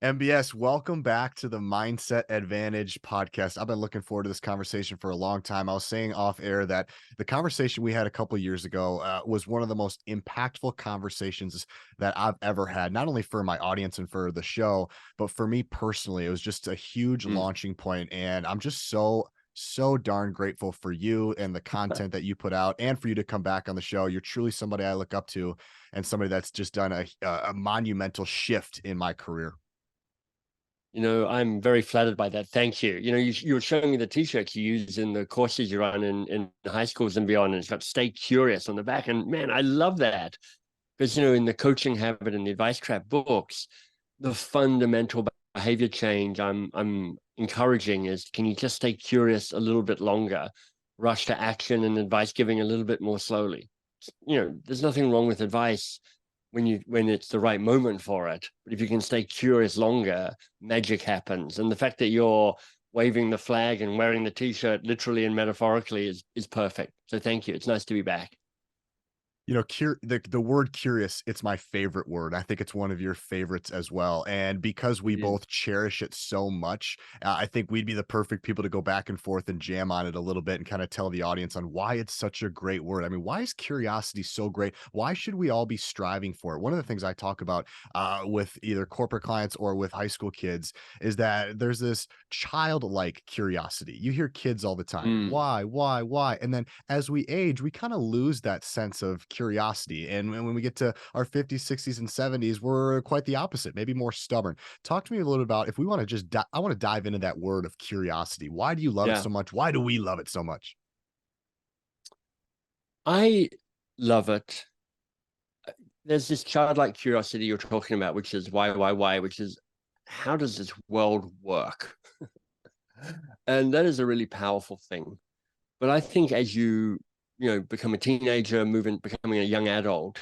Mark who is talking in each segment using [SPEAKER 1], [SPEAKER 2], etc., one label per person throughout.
[SPEAKER 1] MBS, welcome back to the Mindset Advantage podcast. I've been looking forward to this conversation for a long time. I was saying off air that the conversation we had a couple years ago was one of the most impactful conversations that I've ever had, not only for my audience and for the show, but for me personally. It was just a huge
[SPEAKER 2] Mm.
[SPEAKER 1] launching point, and I'm just so darn grateful for you and the content that you put out and for you to come back on the show. You're truly somebody I look up to and somebody that's just done a monumental shift in my career.
[SPEAKER 2] I'm very flattered by that. Thank you. You were showing me the t-shirts you use in the courses you run in high schools and beyond, and it's got "Stay Curious" on the back. And man, I love that because, in the Coaching Habit and the Advice Trap books, the fundamental behavior change I'm encouraging is, can you just stay curious a little bit longer, rush to action and advice giving a little bit more slowly. There's nothing wrong with advice when it's the right moment for it. But if you can stay curious longer, magic happens. And the fact that you're waving the flag and wearing the t-shirt literally and metaphorically is perfect. So thank you. It's nice to be back.
[SPEAKER 1] The word curious, it's my favorite word. I think it's one of your favorites as well. And because we
[SPEAKER 2] It is.
[SPEAKER 1] both cherish it so much, I think we'd be the perfect people to go back and forth and jam on it a little bit and kind of tell the audience on why it's such a great word. I mean, why is curiosity so great? Why should we all be striving for it? One of the things I talk about with either corporate clients or with high school kids is that there's this childlike curiosity. You hear kids all the time,
[SPEAKER 2] Mm.
[SPEAKER 1] why? And then as we age, we kind of lose that sense of curiosity. And when we get to our 50s, 60s, and 70s, we're quite the opposite, maybe more stubborn. Talk to me a little bit about if we want to I want to dive into that word of curiosity. Why do you love it
[SPEAKER 2] Yeah.
[SPEAKER 1] so much? Why do we love it so much?
[SPEAKER 2] I love it. There's this childlike curiosity you're talking about, which is why, which is, how does this world work? And that is a really powerful thing. But I think as you become a teenager, becoming a young adult,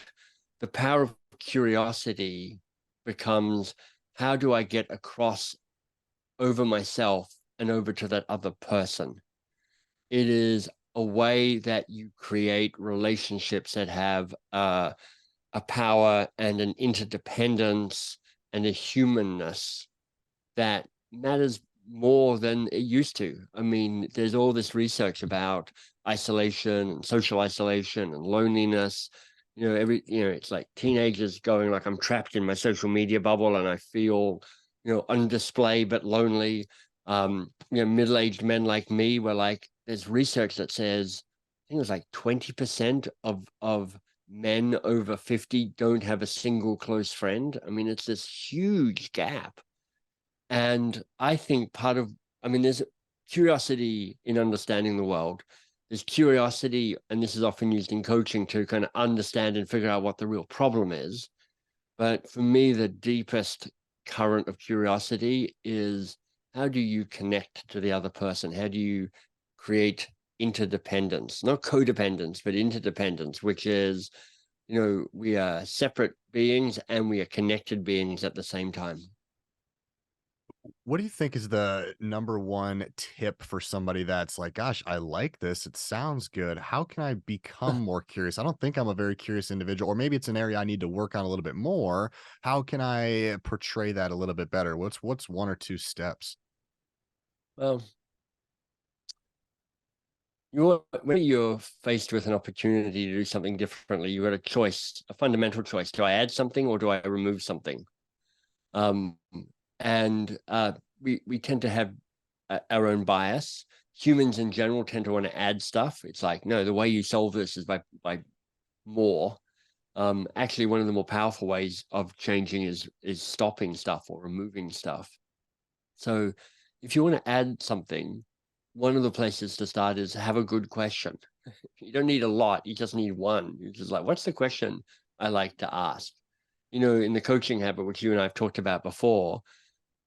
[SPEAKER 2] the power of curiosity becomes, how do I get across over myself and over to that other person? It is a way that you create relationships that have a power and an interdependence and a humanness that matters more than it used to. I mean, there's all this research about isolation and social isolation and loneliness. It's like teenagers going like, I'm trapped in my social media bubble and I feel, on display but lonely. Middle-aged men like me were like, there's research that says, I think it was like 20% of men over 50 don't have a single close friend. I mean, it's this huge gap. And I think there's curiosity in understanding the world. There's curiosity, and this is often used in coaching to kind of understand and figure out what the real problem is. But for me, the deepest current of curiosity is, how do you connect to the other person? How do you create interdependence, not codependence, but interdependence, which is, we are separate beings and we are connected beings at the same time.
[SPEAKER 1] What do you think is the number one tip for somebody that's like, gosh, I like this. It sounds good. How can I become more curious? I don't think I'm a very curious individual, or maybe it's an area I need to work on a little bit more. How can I portray that a little bit better? What's one or two steps?
[SPEAKER 2] Well, when you're faced with an opportunity to do something differently, you've got a choice, a fundamental choice. Do I add something or do I remove something? Um, and we tend to have our own bias. Humans in general tend to want to add stuff. It's like, no, the way you solve this is by more. Actually, one of the more powerful ways of changing is stopping stuff or removing stuff. So if you want to add something, one of the places to start is have a good question. You don't need a lot, you just need one. You're just like, what's the question I like to ask? In the coaching habit, which you and I have talked about before,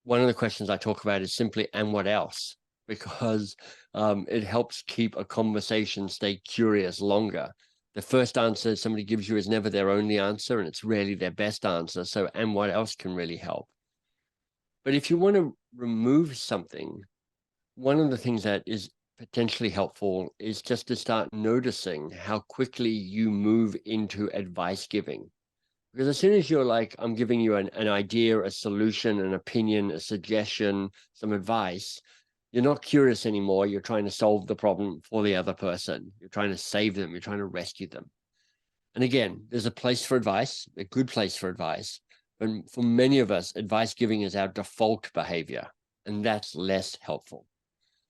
[SPEAKER 2] one of the questions I talk about is simply, and what else? Because it helps keep a conversation stay curious longer. The first answer somebody gives you is never their only answer, and it's rarely their best answer. So, and what else can really help? But if you want to remove something, one of the things that is potentially helpful is just to start noticing how quickly you move into advice giving. Because as soon as you're like, I'm giving you an idea, a solution, an opinion, a suggestion, some advice, you're not curious anymore. You're trying to solve the problem for the other person. You're trying to save them. You're trying to rescue them. And again, there's a place for advice, a good place for advice. But for many of us, advice giving is our default behavior, and that's less helpful.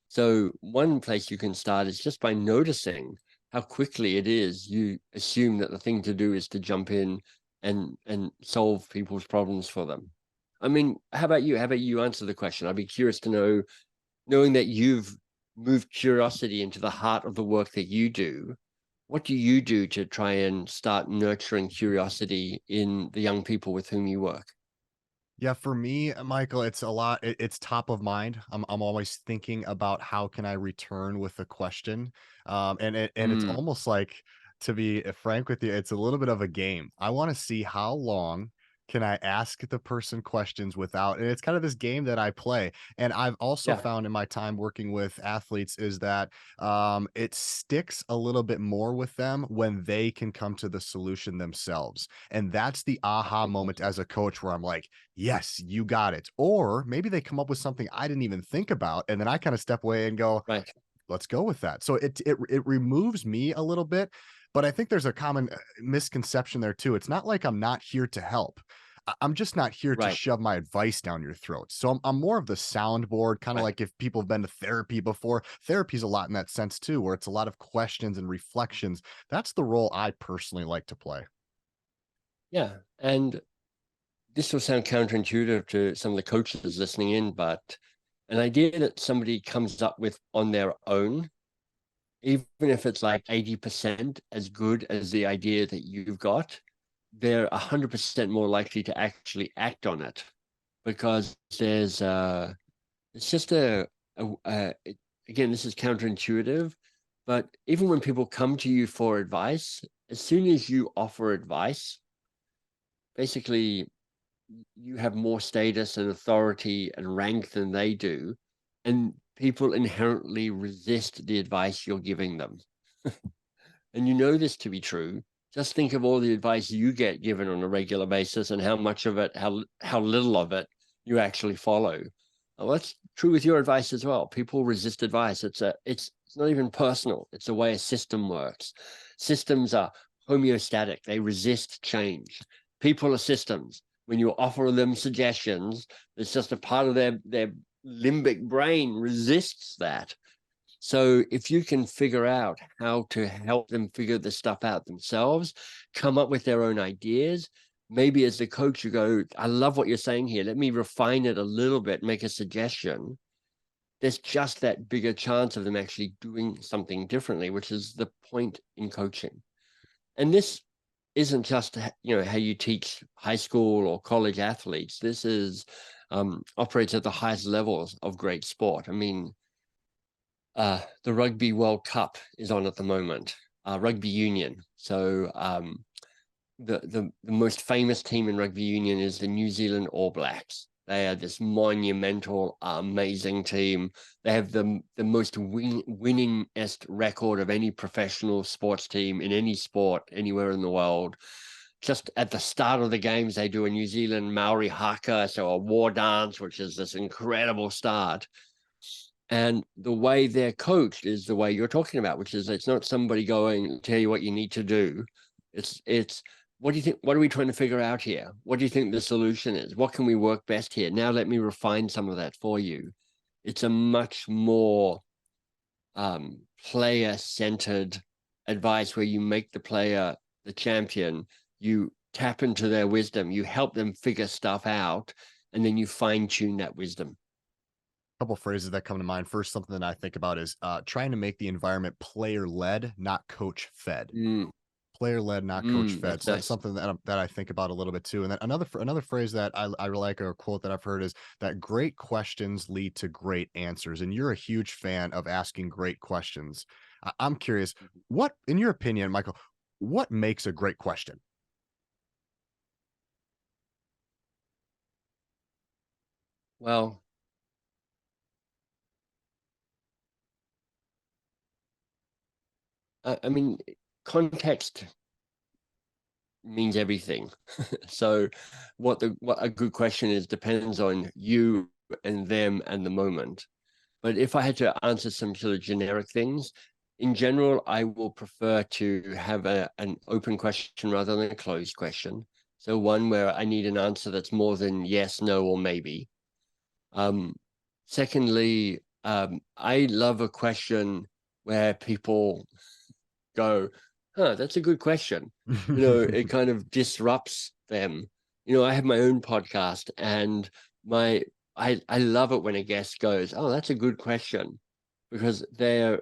[SPEAKER 2] So one place you can start is just by noticing how quickly it is you assume that the thing to do is to jump in and solve people's problems for them. I mean, how about you? How about you answer the question? I'd be curious to know, knowing that you've moved curiosity into the heart of the work that you do, what do you do to try and start nurturing curiosity in the young people with whom you work?
[SPEAKER 1] Yeah, for me, Michael, it's a lot. It's top of mind. I'm always thinking about how can I return with a question, and it's
[SPEAKER 2] Mm,
[SPEAKER 1] almost like, to be frank with you, it's a little bit of a game. I want to see how long can I ask the person questions without, and it's kind of this game that I play. And I've also
[SPEAKER 2] yeah.
[SPEAKER 1] found in my time working with athletes is that it sticks a little bit more with them when they can come to the solution themselves, and that's the aha moment as a coach where I'm like, yes, you got it. Or maybe they come up with something I didn't even think about, and then I kind of step away and go,
[SPEAKER 2] Right,
[SPEAKER 1] let's go with that. So it removes me a little bit, but I think there's a common misconception there too. It's not like I'm not here to help. I'm just not here to
[SPEAKER 2] right,
[SPEAKER 1] shove my advice down your throat. So I'm more of the soundboard, kind of
[SPEAKER 2] right.
[SPEAKER 1] like if people have been to therapy before. Therapy's a lot in that sense too, where it's a lot of questions and reflections. That's the role I personally like to play.
[SPEAKER 2] Yeah. And this will sound counterintuitive to some of the coaches listening in, but an idea that somebody comes up with on their own, even if it's like 80% as good as the idea that you've got, they're 100% more likely to actually act on it, because it's just again, this is counterintuitive, but even when people come to you for advice, as soon as you offer advice, basically you have more status and authority and rank than they do, and people inherently resist the advice you're giving them. And you know this to be true. Just think of all the advice you get given on a regular basis and how much of it, how little of it you actually follow. Well, that's true with your advice as well. People resist advice. It's not even personal. It's the way a system works. Systems are homeostatic. They resist change. People are systems. When you offer them suggestions, it's just a part of their limbic brain resists that. So if you can figure out how to help them figure this stuff out themselves, come up with their own ideas, maybe as the coach, you go, I love what you're saying here. Let me refine it a little bit, make a suggestion. There's just that bigger chance of them actually doing something differently, which is the point in coaching. And this isn't just how you teach high school or college athletes. This is operates at the highest levels of great sport. I mean, the Rugby World Cup is on at the moment, rugby union. So the most famous team in rugby union is the New Zealand All Blacks. They are this monumental, amazing team. They have the most winningest record of any professional sports team in any sport anywhere in the world. Just at the start of the games, they do a New Zealand Maori haka, so a war dance, which is this incredible start. And the way they're coached is the way you're talking about, which is it's not somebody going, tell you what you need to do. It's what do you think? What are we trying to figure out here? What do you think the solution is? What can we work best here? Now let me refine some of that for you. It's a much more player-centered advice where you make the player the champion, you tap into their wisdom, you help them figure stuff out, and then you fine-tune that wisdom.
[SPEAKER 1] Couple phrases that come to mind. First, something that I think about is trying to make the environment player led, not coach fed.
[SPEAKER 2] Mm,
[SPEAKER 1] Player led, not coach fed.
[SPEAKER 2] that's
[SPEAKER 1] So that's
[SPEAKER 2] nice.
[SPEAKER 1] something that I think about a little bit too. And then another phrase that I really like, or a quote that I've heard, is that great questions lead to great answers. And you're a huge fan of asking great questions. I'm curious, what, in your opinion, Michael, what makes a great question?
[SPEAKER 2] Well, I mean, context means everything. So what a good question is depends on you and them and the moment. But if I had to answer some sort of generic things, in general, I will prefer to have an open question rather than a closed question. So one where I need an answer that's more than yes, no, or maybe. Secondly, I love a question where people go, huh, that's a good question. It kind of disrupts them. I have my own podcast, and I love it when a guest goes, oh, that's a good question, because they're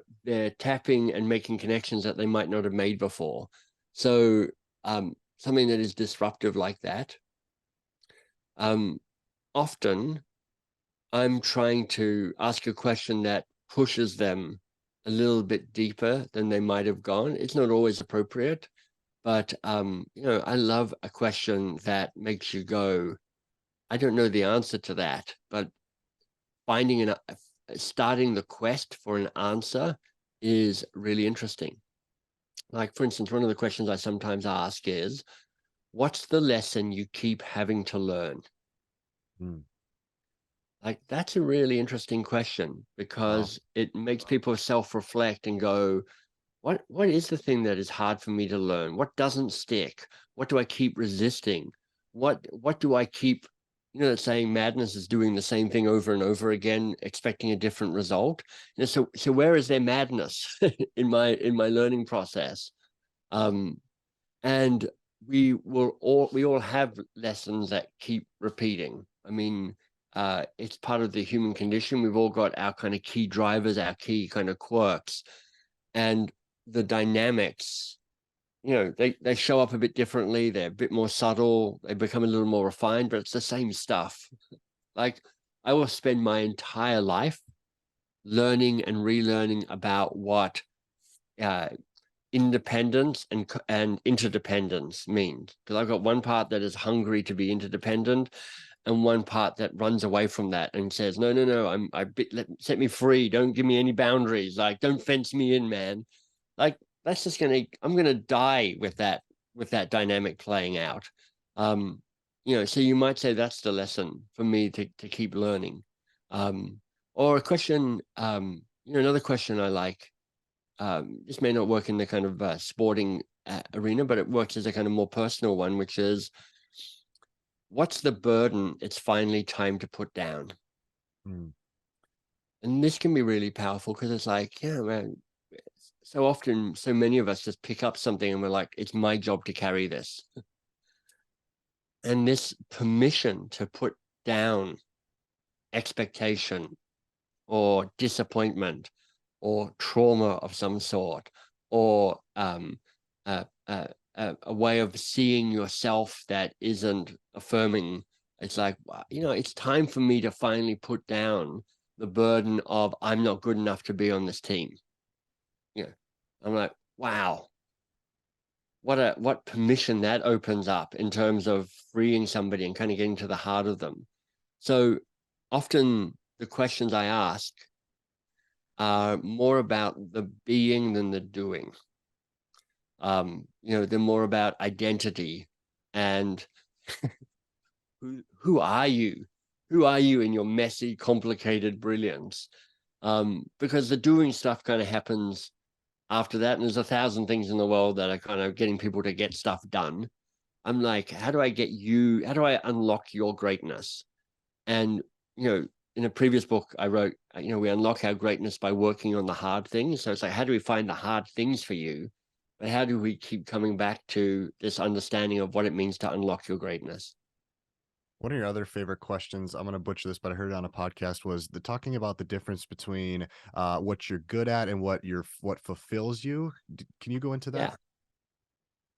[SPEAKER 2] tapping and making connections that they might not have made before. So something that is disruptive like that. Often I'm trying to ask a question that pushes them a little bit deeper than they might have gone. It's not always appropriate, but I love a question that makes you go, I don't know the answer to that, but starting the quest for an answer is really interesting. Like, for instance, one of the questions I sometimes ask is, what's the lesson you keep having to learn?
[SPEAKER 1] Mm,
[SPEAKER 2] Like, that's a really interesting question,
[SPEAKER 1] wow.
[SPEAKER 2] because it makes people self-reflect and go, what is the thing that is hard for me to learn? What doesn't stick? What do I keep resisting? What do I keep, that saying madness is doing the same thing over and over again, expecting a different result. So where is there madness in my learning process? Um, and we all have lessons that keep repeating. I mean, it's part of the human condition. We've all got our kind of key drivers, our key kind of quirks, and the dynamics, they show up a bit differently. They're a bit more subtle. They become a little more refined, but it's the same stuff. Like, I will spend my entire life learning and relearning about what uh, independence and interdependence means, because I've got one part that is hungry to be interdependent, and one part that runs away from that and says, no, set me free. Don't give me any boundaries. Like, don't fence me in, man. Like, I'm gonna die with that dynamic playing out. So you might say that's the lesson for me to keep learning. Um, or a question, another question I like. This may not work in the kind of sporting arena, but it works as a kind of more personal one, which is, what's the burden it's finally time to put down?
[SPEAKER 1] Mm.
[SPEAKER 2] And this can be really powerful, because it's like, yeah, man, so often, so many of us just pick up something and we're like, it's my job to carry this. And this permission to put down expectation or disappointment or trauma of some sort, or a way of seeing yourself that isn't affirming. It's like, it's time for me to finally put down the burden of, I'm not good enough to be on this team. I'm like, wow, what permission that opens up in terms of freeing somebody and kind of getting to the heart of them. So often the questions I ask are more about the being than the doing. They're more about identity and who are you? Who are you in your messy, complicated brilliance? Because the doing stuff kind of happens after that, and there's 1,000 things in the world that are kind of getting people to get stuff done. I'm like, how do I unlock your greatness? And, in a previous book I wrote, we unlock our greatness by working on the hard things. So it's like, how do we find the hard things for you? But how do we keep coming back to this understanding of what it means to unlock your greatness?
[SPEAKER 1] One of your other favorite questions, I'm going to butcher this, but I heard it on a podcast, was the talking about the difference between what you're good at and what fulfills you. Can you go into that?
[SPEAKER 2] Yeah,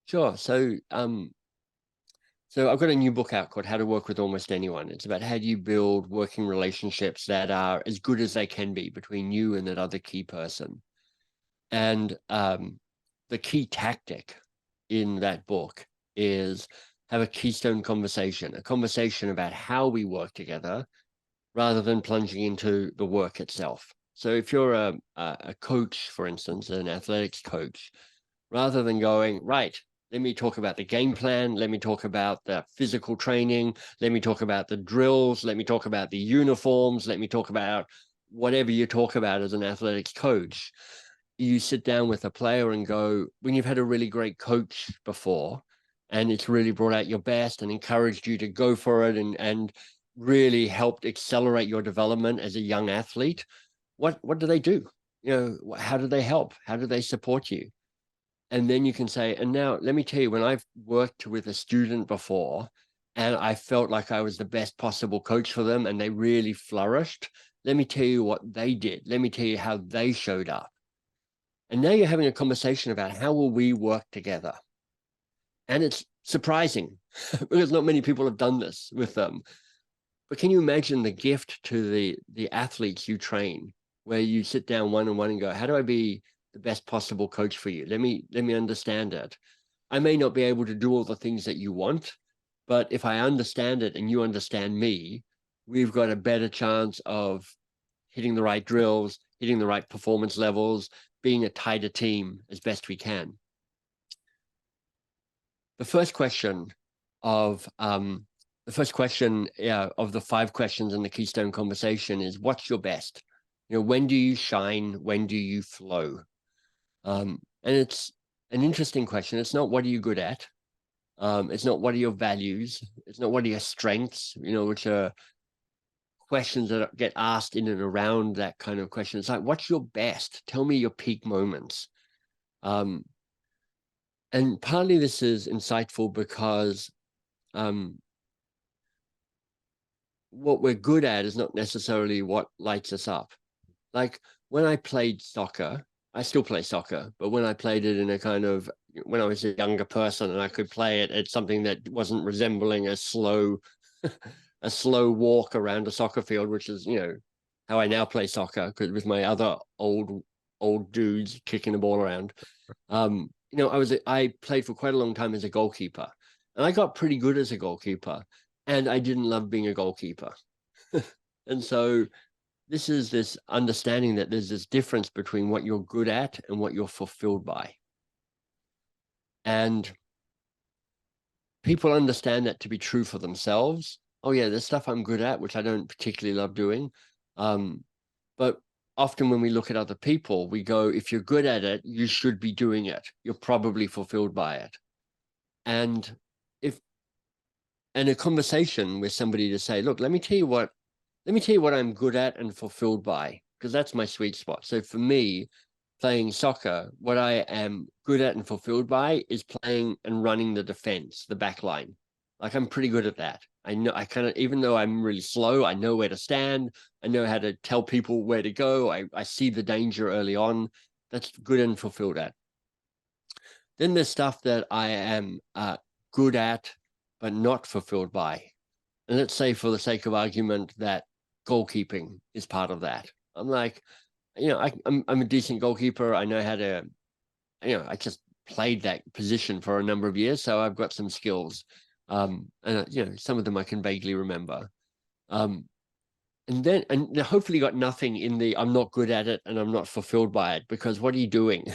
[SPEAKER 2] sure. So I've got a new book out called How to Work with Almost Anyone. It's about how do you build working relationships that are as good as they can be between you and that other key person. And the key tactic in that book is have a keystone conversation, a conversation about how we work together rather than plunging into the work itself. So if you're a coach, for instance, an athletics coach, rather than going, right, Let me talk about the game plan. Let me talk about the physical training. Let me talk about the drills. Let me talk about the uniforms. Let me talk about whatever you talk about as an athletics coach. You sit down with a player and go, when you've had a really great coach before, and it's really brought out your best and encouraged you to go for it and really helped accelerate your development as a young athlete, what do they do? How do they help? How do they support you? And then you can say, and now let me tell you, when I've worked with a student before and I felt like I was the best possible coach for them and they really flourished, let me tell you what they did. Let me tell you how they showed up. And now you're having a conversation about how will we work together? And it's surprising because not many people have done this with them. But can you imagine the gift to the athletes you train, where you sit down one-on-one and go, how do I be the best possible coach for you? Let me understand it. I may not be able to do all the things that you want, but if I understand it and you understand me, we've got a better chance of hitting the right drills, hitting the right performance levels, being a tighter team as best we can. The first question of the 5 questions in the Keystone conversation is, what's your best? When do you shine? When do you flow? And it's an interesting question. It's not what are you good at? It's not what are your values? It's not what are your strengths, which are questions that get asked in and around that kind of question. It's like, what's your best? Tell me your peak moments. And partly this is insightful because what we're good at is not necessarily what lights us up. Like when I played soccer, I still play soccer, but when I played it in a kind of, when I was a younger person and I could play it at something that wasn't resembling a slow walk around a soccer field, which is, how I now play soccer with my other old dudes kicking the ball around. I played for quite a long time as a goalkeeper, and I got pretty good as a goalkeeper, and I didn't love being a goalkeeper. And so this is this understanding that there's this difference between what you're good at and what you're fulfilled by. And people understand that to be true for themselves. Oh yeah, there's stuff I'm good at, which I don't particularly love doing. But often when we look at other people, we go, if you're good at it, you should be doing it. You're probably fulfilled by it. And a conversation with somebody to say, look, let me tell you what I'm good at and fulfilled by, because that's my sweet spot. So for me, playing soccer, what I am good at and fulfilled by is playing and running the defense, the back line. Like I'm pretty good at that. I know I kind of, even though I'm really slow, I know where to stand. I know how to tell people where to go. I see the danger early on. That's good and fulfilled at. Then there's stuff that I am good at, but not fulfilled by. And let's say for the sake of argument that goalkeeping is part of that. I'm like, I'm a decent goalkeeper. I know how to, I just played that position for a number of years, so I've got some skills. And some of them I can vaguely remember. And hopefully got nothing in the I'm not good at it and I'm not fulfilled by it, because what are you doing?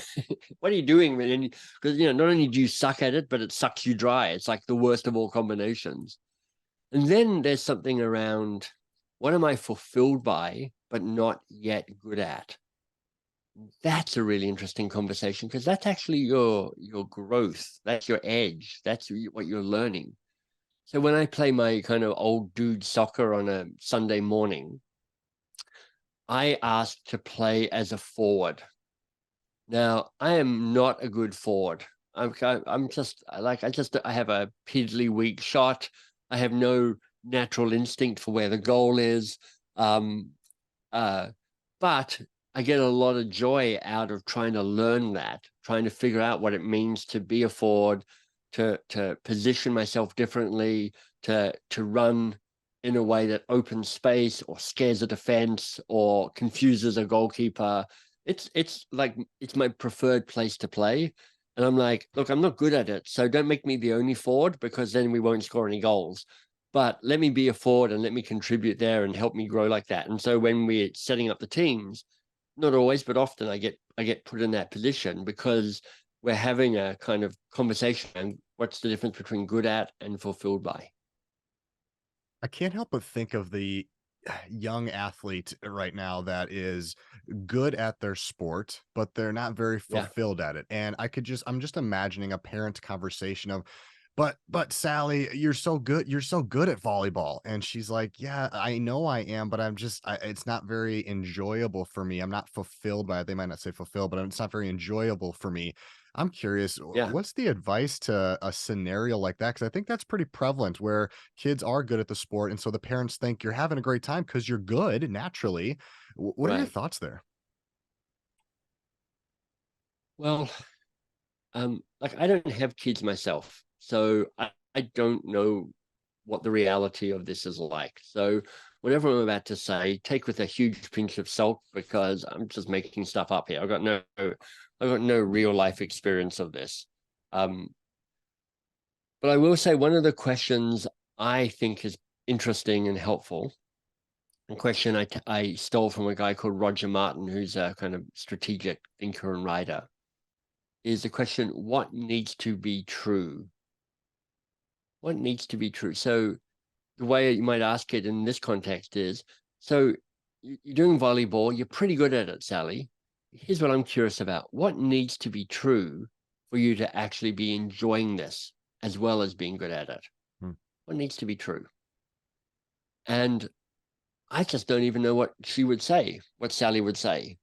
[SPEAKER 2] What are you doing? Because not only do you suck at it, but it sucks you dry. It's like the worst of all combinations. And then there's something around, what am I fulfilled by, but not yet good at? That's a really interesting conversation, because that's actually your growth. That's your edge. That's what you're learning. So when I play my kind of old dude soccer on a Sunday morning, I ask to play as a forward. Now, I am not a good forward. I'm just like, I have a piddly weak shot. I have no natural instinct for where the goal is. But I get a lot of joy out of trying to learn that, trying to figure out what it means to be a forward, to position myself differently, to run in a way that opens space or scares a defense or confuses a goalkeeper. It's like, it's my preferred place to play. And I'm like, look, I'm not good at it, so don't make me the only forward, because then we won't score any goals. But let me be a forward and let me contribute there and help me grow like that. And so when we're setting up the teams, not always, but often I get put in that position, because we're having a kind of conversation on what's the difference between good at and fulfilled by.
[SPEAKER 1] I can't help but think of the young athlete right now that is good at their sport, but they're not very
[SPEAKER 2] Yeah,
[SPEAKER 1] fulfilled at it. And I'm just imagining a parent conversation of, but Sally, you're so good at volleyball. And she's like, yeah, I know I am, but it's not very enjoyable for me. I'm not fulfilled by it. They might not say fulfilled, but it's not very enjoyable for me. I'm curious,
[SPEAKER 2] yeah,
[SPEAKER 1] what's the advice to a scenario like that? Because I think that's pretty prevalent where kids are good at the sport, and so the parents think you're having a great time because you're good naturally. What are your
[SPEAKER 2] right.
[SPEAKER 1] thoughts there?
[SPEAKER 2] Well, like I don't have kids myself, so I don't know what the reality of this is like. So whatever I'm about to say, take with a huge pinch of salt because I'm just making stuff up here. I've got no real life experience of this. Um, but I will say one of the questions I think is interesting and helpful, a question I stole from a guy called Roger Martin, who's a kind of strategic thinker and writer, is the question, what needs to be true? What needs to be true? So the way you might ask it in this context is, so you're doing volleyball, you're pretty good at it, Sally. Here's what I'm curious about. What needs to be true for you to actually be enjoying this as well as being good at it?
[SPEAKER 1] Hmm,
[SPEAKER 2] What needs to be true? And I just don't even know what she would say, what Sally would say.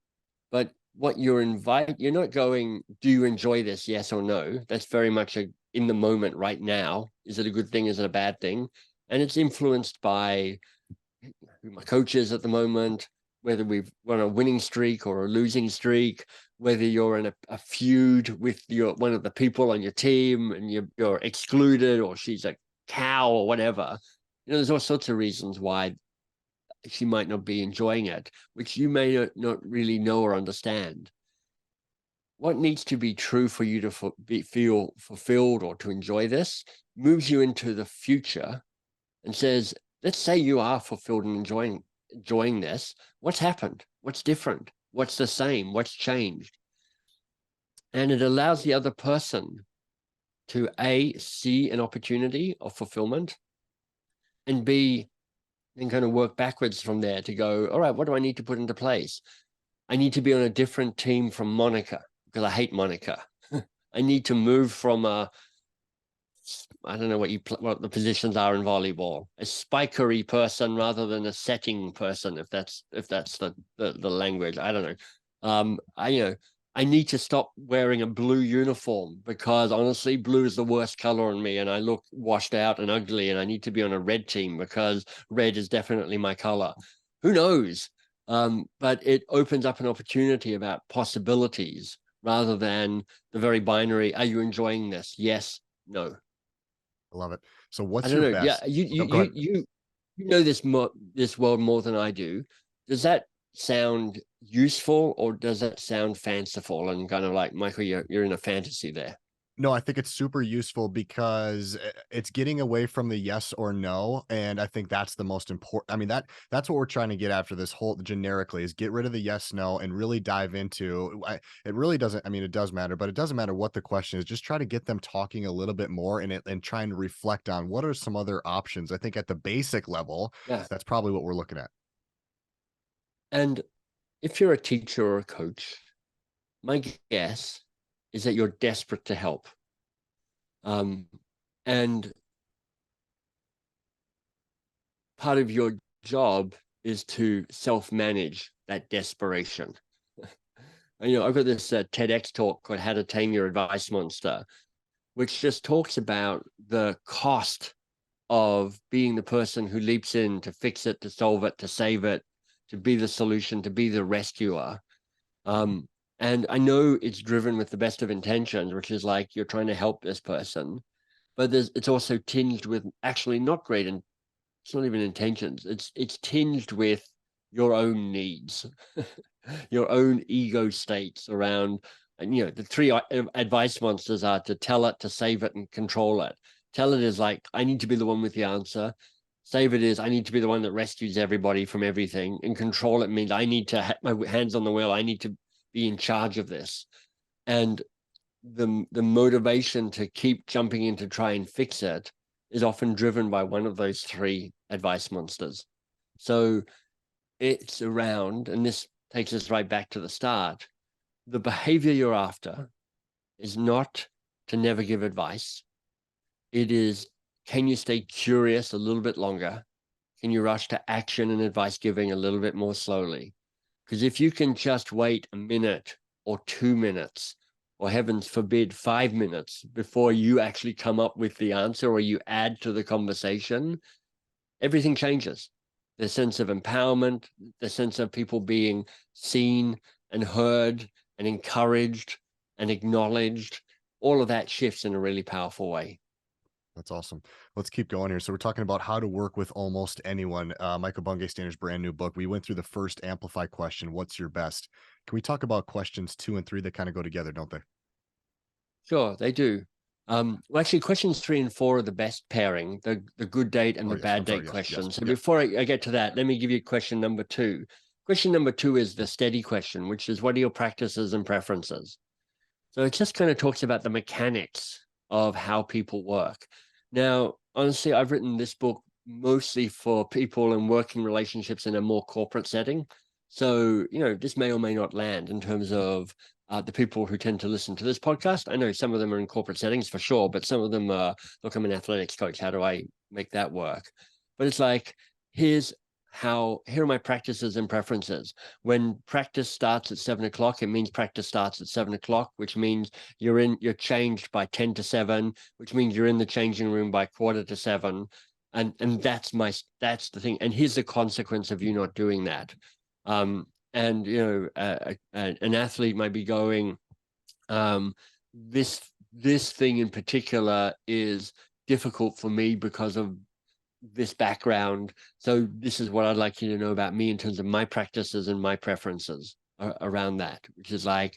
[SPEAKER 2] But what you're not going, do you enjoy this? Yes or no. That's very much in the moment right now. Is it a good thing? Is it a bad thing? And it's influenced by who my coach is at the moment, whether we've run a winning streak or a losing streak, whether you're in a feud with one of the people on your team and you're excluded, or she's a cow or whatever. There's all sorts of reasons why she might not be enjoying it, which you may not really know or understand. What needs to be true for you to feel fulfilled or to enjoy this moves you into the future and says, let's say you are fulfilled and enjoying this. What's happened? What's different? What's the same? What's changed? And it allows the other person to A, see an opportunity of fulfillment, and B, then kind of work backwards from there to go, all right, what do I need to put into place? I need to be on a different team from Monica because I hate Monica. I need to move from I don't know what the positions are in volleyball, a spikery person rather than a setting person, if that's the language. I don't know. I need to stop wearing a blue uniform because honestly, blue is the worst color on me, and I look washed out and ugly. And I need to be on a red team because red is definitely my color. Who knows? But it opens up an opportunity about possibilities rather than the very binary. Are you enjoying this? Yes, no.
[SPEAKER 1] I love it. So
[SPEAKER 2] I
[SPEAKER 1] what's
[SPEAKER 2] don't
[SPEAKER 1] your
[SPEAKER 2] know. Yeah,
[SPEAKER 1] best?
[SPEAKER 2] you
[SPEAKER 1] No,
[SPEAKER 2] you
[SPEAKER 1] go ahead.
[SPEAKER 2] you you you know this world more than I do. Does that sound useful or does that sound fanciful and kind of like Michael, you're in a fantasy there?
[SPEAKER 1] No, I think it's super useful because it's getting away from the yes or no, and I think that's the most important. I mean, that's what we're trying to get after this whole generically is get rid of the yes no and really dive into. It really doesn't. I mean, it does matter, but it doesn't matter what the question is. Just try to get them talking a little bit more and trying to reflect on what are some other options. I think at the basic level,
[SPEAKER 2] Yeah.
[SPEAKER 1] that's probably what we're looking at.
[SPEAKER 2] And if you're a teacher or a coach, my guess is that you're desperate to help. Um, and part of your job is to self-manage that desperation. I've got this TEDx talk called How to Tame Your Advice Monster, which just talks about the cost of being the person who leaps in to fix it, to solve it, to save it, to be the solution, to be the rescuer. Um, and I know it's driven with the best of intentions, which is like you're trying to help this person, but it's also tinged with actually not great, and it's not even intentions. It's tinged with your own needs, your own ego states around. And the three advice monsters are to tell it, to save it, and control it. Tell it is like I need to be the one with the answer. Save it is I need to be the one that rescues everybody from everything. And control it means I need to have my hands on the wheel. I need to be in charge of this. And the motivation to keep jumping in to try and fix it is often driven by one of those three advice monsters. So it's around, and this takes us right back to the start. The behavior you're after is not to never give advice. It is, can you stay curious a little bit longer? Can you rush to action and advice giving a little bit more slowly? Because if you can just wait a minute or 2 minutes, or heavens forbid, 5 minutes before you actually come up with the answer or you add to the conversation, everything changes. The sense of empowerment, the sense of people being seen and heard and encouraged and acknowledged, all of that shifts in a really powerful way.
[SPEAKER 1] That's awesome. Let's keep going here. So we're talking about how to work with almost anyone. Michael Bungay Stannier's brand new book. We went through the first amplify question. What's your best? Can we talk about questions 2 and 3 that kind of go together, don't they?
[SPEAKER 2] Sure, they do. Well, actually, questions 3 and 4 are the best pairing, the good date and
[SPEAKER 1] Oh,
[SPEAKER 2] the
[SPEAKER 1] yes.
[SPEAKER 2] bad
[SPEAKER 1] I'm sorry.
[SPEAKER 2] date
[SPEAKER 1] Yes. Yes.
[SPEAKER 2] questions. So
[SPEAKER 1] Yep.
[SPEAKER 2] before I get to that, let me give you question number 2. Question number 2 is the steady question, which is, what are your practices and preferences? So it just kind of talks about the mechanics of how people work. Now, honestly, I've written this book mostly for people in working relationships in a more corporate setting. So, this may or may not land in terms of the people who tend to listen to this podcast. I know some of them are in corporate settings for sure, but some of them are, look, I'm an athletics coach. How do I make that work? But it's like, here are my practices and preferences. When practice starts at 7 o'clock, it means practice starts at 7 o'clock, which means you're changed by 10 to 7, which means you're in the changing room by 6:45. And that's the thing. And here's the consequence of you not doing that. And an athlete might be going, this thing in particular is difficult for me because of this background. So this is what I'd like you to know about me in terms of my practices and my preferences around that, which is like,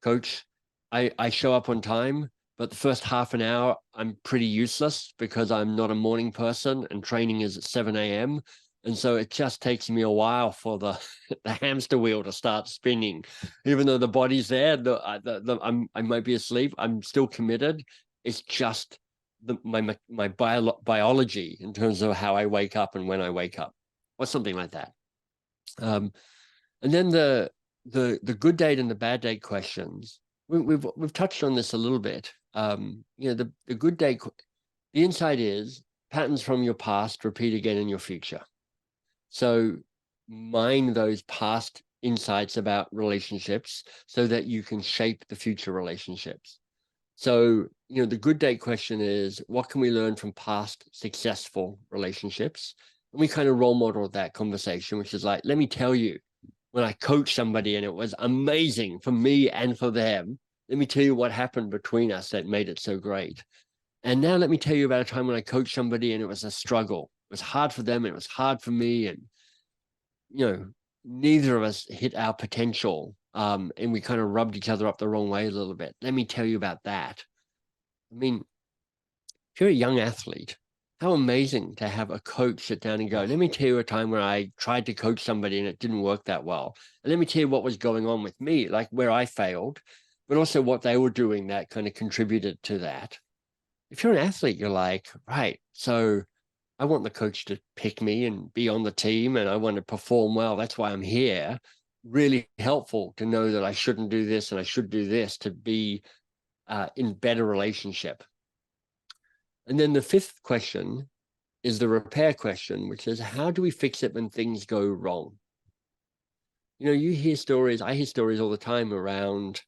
[SPEAKER 2] coach, I show up on time, but the first half an hour, I'm pretty useless because I'm not a morning person and training is at 7 a.m. And so it just takes me a while for the hamster wheel to start spinning. Even though the body's there, I might be asleep, I'm still committed. It's just my biology in terms of how I wake up and when I wake up, or something like that. And then the good date and the bad date questions. We've touched on this a little bit. The good date, the insight is patterns from your past repeat again in your future. So mine those past insights about relationships so that you can shape the future relationships. So, the good date question is, what can we learn from past successful relationships? And we kind of role model that conversation, which is like, let me tell you, when I coached somebody and it was amazing for me and for them, let me tell you what happened between us that made it so great. And now let me tell you about a time when I coached somebody and it was a struggle. It was hard for them and it was hard for me. And, neither of us hit our potential. And we kind of rubbed each other up the wrong way a little bit. Let me tell you about that. I mean, if you're a young athlete, how amazing to have a coach sit down and go, let me tell you a time where I tried to coach somebody and it didn't work that well. And let me tell you what was going on with me, like where I failed, but also what they were doing that kind of contributed to that. If you're an athlete, you're like, right, so I want the coach to pick me and be on the team and I want to perform well. That's why I'm here. Really helpful to know that I shouldn't do this and I should do this to be in better relationship. And then the fifth question is the repair question, which is, how do we fix it when things go wrong? You hear stories, I hear stories all the time around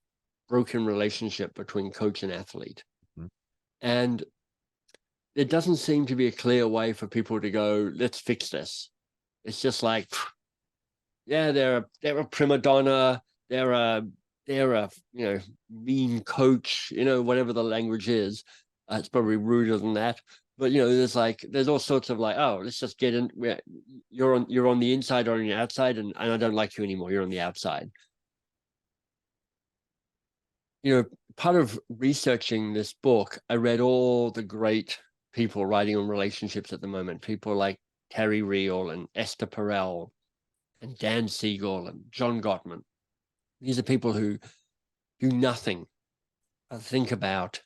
[SPEAKER 2] broken relationship between coach and athlete.
[SPEAKER 1] Mhm.
[SPEAKER 2] And there doesn't seem to be a clear way for people to go, let's fix this. It's just like, yeah, they're a prima donna, they're a mean coach, whatever the language is. It's probably ruder than that. But there's all sorts of like, oh, let's just get in. You're on the inside or on the outside, and I don't like you anymore. You're on the outside. Part of researching this book, I read all the great people writing on relationships at the moment. People like Terry Real and Esther Perel and Dan Siegel and John Gottman. These are people who do nothing think about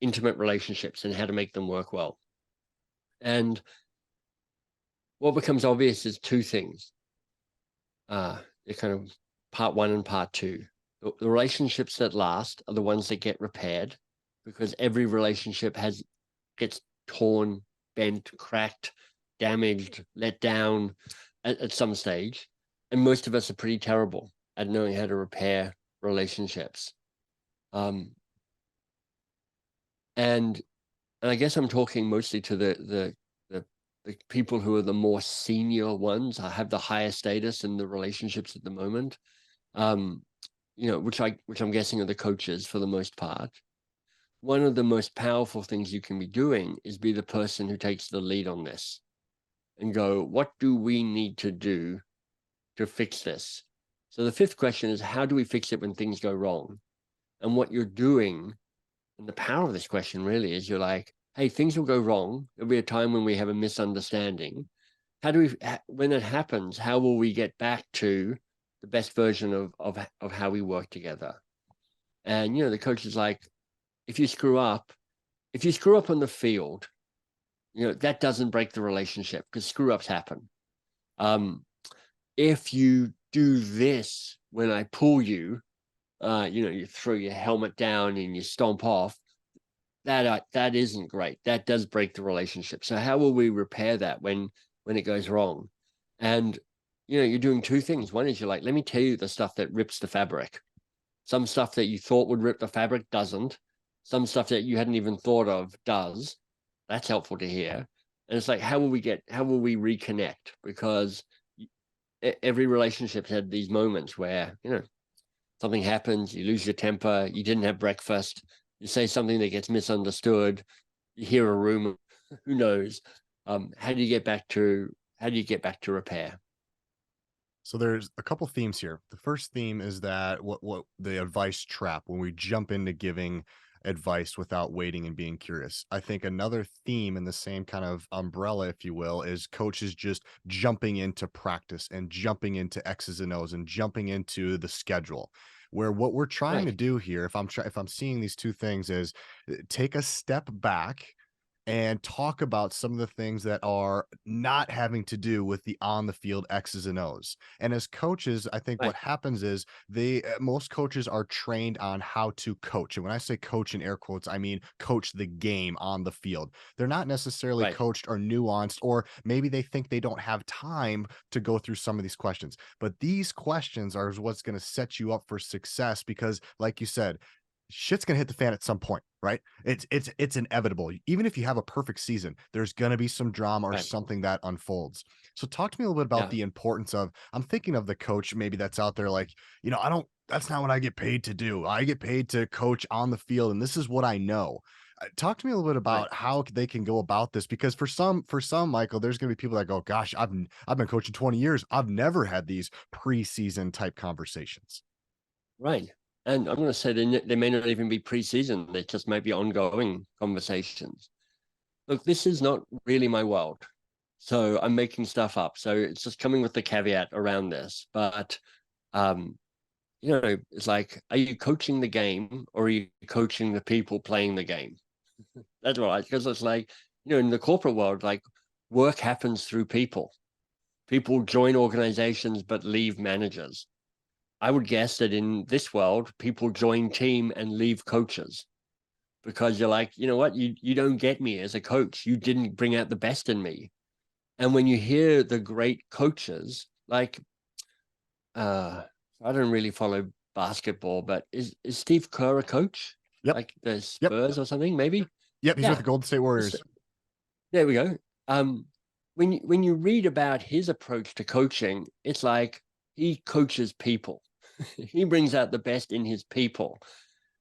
[SPEAKER 2] intimate relationships and how to make them work well. And what becomes obvious is two things. They're kind of part one and part two. The relationships that last are the ones that get repaired, because every relationship gets torn, bent, cracked, damaged, let down at some stage. And most of us are pretty terrible at knowing how to repair relationships. And I guess I'm talking mostly to the people who are the more senior ones, have the higher status in the relationships at the moment. Which I'm guessing are the coaches for the most part. One of the most powerful things you can be doing is be the person who takes the lead on this and go, what do we need to do to fix this? So the fifth question is, how do we fix it when things go wrong? And what you're doing, and the power of this question really is, you're like, hey, things will go wrong. There'll be a time when we have a misunderstanding. When it happens, how will we get back to the best version of how we work together? And, the coach is like, if you screw up on the field, that doesn't break the relationship, because screw ups happen. If you do this when I pull you, you throw your helmet down and you stomp off, that isn't great. That does break the relationship. So how will we repair that when it goes wrong? And you're doing two things. One is you're like, let me tell you the stuff that rips the fabric. Some stuff that you thought would rip the fabric doesn't. Some stuff that you hadn't even thought of does. That's helpful to hear. And it's like, how will we reconnect? Because every relationship had these moments where, something happens, you lose your temper, you didn't have breakfast, you say something that gets misunderstood, you hear a rumor, who knows? How do you get back to repair?
[SPEAKER 1] So there's a couple themes here. The first theme is that what the advice trap, when we jump into giving advice without waiting and being curious. I think another theme in the same kind of umbrella, if you will, is coaches just jumping into practice and jumping into X's and O's and jumping into the schedule. Where what we're trying to
[SPEAKER 2] Right,
[SPEAKER 1] do here, if I'm seeing these two things, is take a step back and talk about some of the things that are not having to do with the on the field X's and O's. And as coaches, I think what
[SPEAKER 2] right,
[SPEAKER 1] happens is most coaches are trained on how to coach. And when I say coach in air quotes, I mean coach the game on the field. They're not necessarily
[SPEAKER 2] right,
[SPEAKER 1] coached or nuanced, or maybe they think they don't have time to go through some of these questions. But these questions are what's going to set you up for success, because like you said, shit's gonna hit the fan at some point, right? It's inevitable. Even if you have a perfect season, there's gonna be some drama or
[SPEAKER 2] right.
[SPEAKER 1] something that unfolds. So talk to me a little bit about
[SPEAKER 2] Yeah,
[SPEAKER 1] the importance of, I'm thinking of the coach maybe that's out there like, I don't, that's not what I get paid to do. I get paid to coach on the field, and this is what I know. Talk to me a little bit
[SPEAKER 2] right.
[SPEAKER 1] about how they can go about this, because for some, Michael, there's going to be people that go, "Gosh, I've been coaching 20 years. I've never had these preseason type conversations."
[SPEAKER 2] Right. And I'm going to say they may not even be pre-season. They just might be ongoing conversations. Look, this is not really my world. So I'm making stuff up. So it's just coming with the caveat around this. But, it's like, are you coaching the game, or are you coaching the people playing the game? That's right. Because it's like, in the corporate world, like, work happens through people. People join organizations but leave managers. I would guess that in this world, people join team and leave coaches, because you're like, you know what, you don't get me as a coach. You didn't bring out the best in me. And when you hear the great coaches, like, I don't really follow basketball, but is Steve Kerr a coach?
[SPEAKER 1] Yep.
[SPEAKER 2] Like the
[SPEAKER 1] Yep.
[SPEAKER 2] Spurs or something, maybe?
[SPEAKER 1] Yep. He's with
[SPEAKER 2] Yeah.
[SPEAKER 1] the Golden State Warriors.
[SPEAKER 2] There we go. When you read about his approach to coaching, it's like he coaches people. He brings out the best in his people,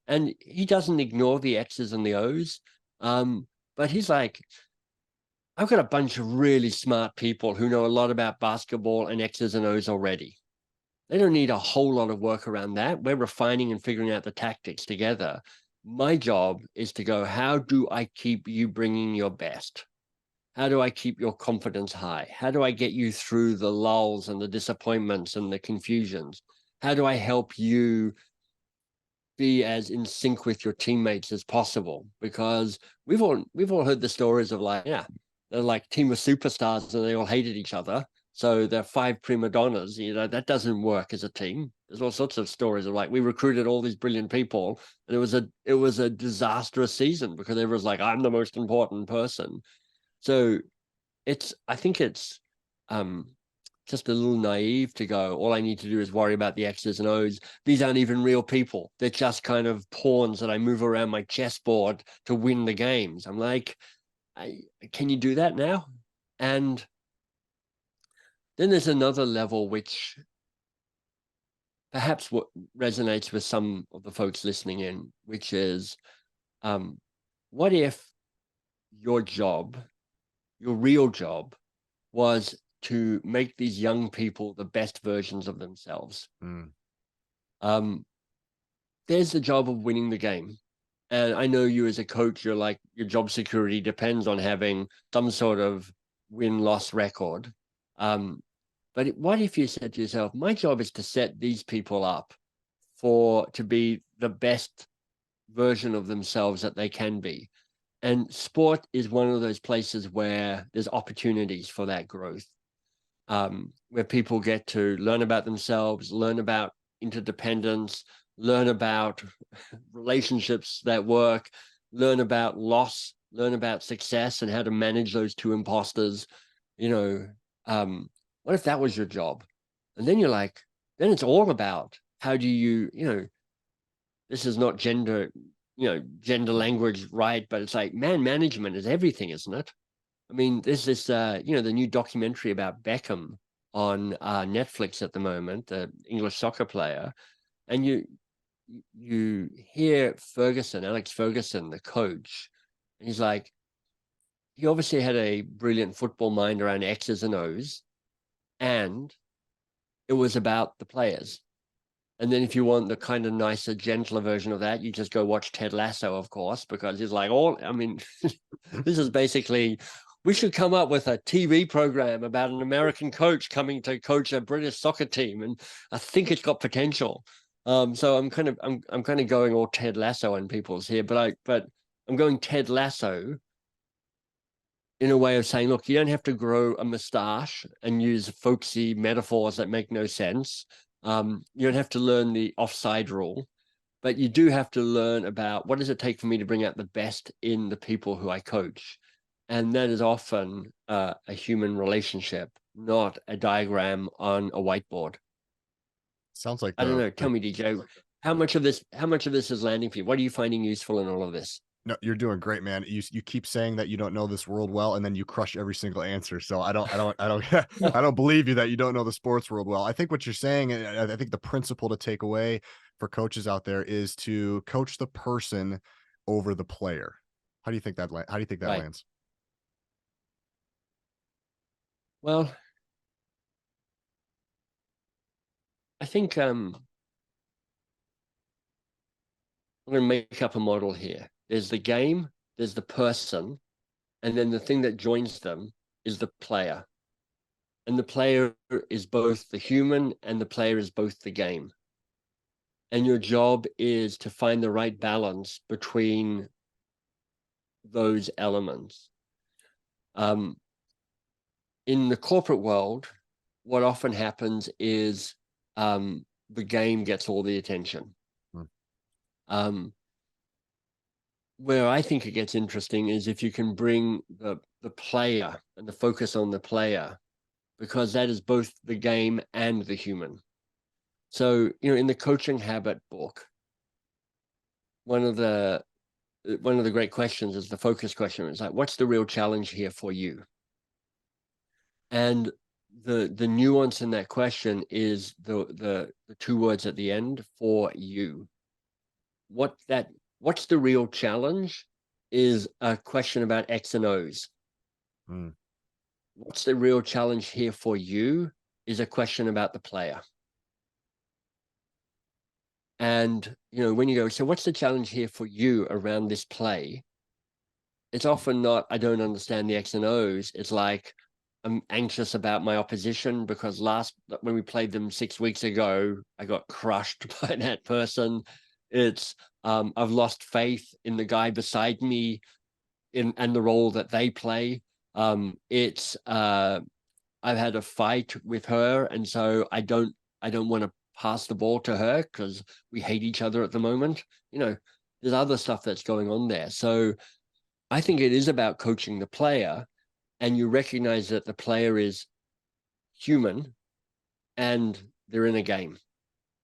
[SPEAKER 2] and he doesn't ignore the X's and the O's. But he's like, I've got a bunch of really smart people who know a lot about basketball and X's and O's already. They don't need a whole lot of work around that. We're refining and figuring out the tactics together. My job is to go, how do I keep you bringing your best? How do I keep your confidence high? How do I get you through the lulls and the disappointments and the confusions? How do I help you be as in sync with your teammates as possible, because we've all heard the stories of like, yeah, they're like team of superstars and they all hated each other. So they're five prima donnas, that doesn't work as a team. There's all sorts of stories of like, we recruited all these brilliant people and it was a disastrous season because everyone's like, I'm the most important person. So I think it's just a little naive to go, all I need to do is worry about the X's and O's. These aren't even real people. They're just kind of pawns that I move around my chessboard to win the games. I'm like, can you do that now? And then there's another level which perhaps what resonates with some of the folks listening in, which is, what if your job, your real job, was to make these young people the best versions of themselves? There's the job of winning the game. And I know you as a coach, you're like, your job security depends on having some sort of win-loss record. But what if you said to yourself, my job is to set these people up to be the best version of themselves that they can be. And sport is one of those places where there's opportunities for that growth, where people get to learn about themselves, learn about interdependence, learn about relationships that work, learn about loss, learn about success and how to manage those two imposters. What if that was your job? And then you're like, then it's all about how do you, this is not gender language, right? But it's like, man management is everything, isn't it? I mean, there's this, the new documentary about Beckham on Netflix at the moment, the English soccer player. And you hear Alex Ferguson, the coach, and he's like, he obviously had a brilliant football mind around X's and O's, and it was about the players. And then if you want the kind of nicer, gentler version of that, you just go watch Ted Lasso, of course, because it's like this is basically, we should come up with a TV program about an American coach coming to coach a British soccer team. And I think it's got potential. So I'm kind of going all Ted Lasso on people's here, but I'm going Ted Lasso in a way of saying, look, you don't have to grow a mustache and use folksy metaphors that make no sense. You don't have to learn the offside rule, but you do have to learn about what does it take for me to bring out the best in the people who I coach. And that is often a human relationship, not a diagram on a whiteboard.
[SPEAKER 1] Sounds like
[SPEAKER 2] I don't know. Tell me, DJ, how much of this is landing for you? What are you finding useful in all of this?
[SPEAKER 1] No, you're doing great, man. You keep saying that you don't know this world well, and then you crush every single answer. So I don't I don't believe you that you don't know the sports world well. I think what you're saying, and I think the principle to take away for coaches out there is to coach the person over the player. How do you think that
[SPEAKER 2] Right.
[SPEAKER 1] lands?
[SPEAKER 2] Well, I think I'm going to make up a model here. There's the game, there's the person, and then the thing that joins them is the player. And the player is both the human and the player is both the game. And your job is to find the right balance between those elements. In the corporate world, what often happens is the game gets all the attention. Where I think it gets interesting is if you can bring the player and the focus on the player, because that is both the game and the human. So, in the Coaching Habit book, one of the great questions is the focus question. It's like, what's the real challenge here for you? And the nuance in that question is the two words at the end, for you. What's the real challenge is a question about X and O's. What's the real challenge here for you is a question about the player. And, when you go, so what's the challenge here for you around this play? It's often not, I don't understand the X and O's. It's like, I'm anxious about my opposition because when we played them 6 weeks ago, I got crushed by that person. It's I've lost faith in the guy beside me and the role that they play. It's I've had a fight with her, and so I don't want to pass the ball to her because we hate each other at the moment. There's other stuff that's going on there. So I think it is about coaching the player, and you recognize that the player is human and they're in a game,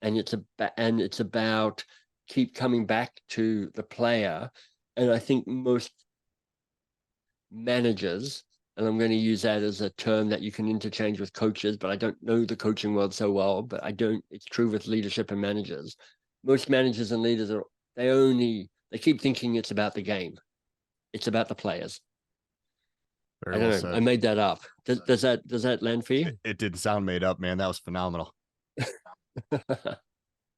[SPEAKER 2] and it's about keep coming back to the player. And I think most managers, and I'm going to use that as a term that you can interchange with coaches, but I don't know the coaching world so well, but it's true with leadership and managers. Most managers and leaders they keep thinking it's about the game. It's about the players.
[SPEAKER 1] Very
[SPEAKER 2] I
[SPEAKER 1] well
[SPEAKER 2] don't know. I
[SPEAKER 1] said.
[SPEAKER 2] made that up. Does that land for you?
[SPEAKER 1] It didn't sound made up, man. That was phenomenal.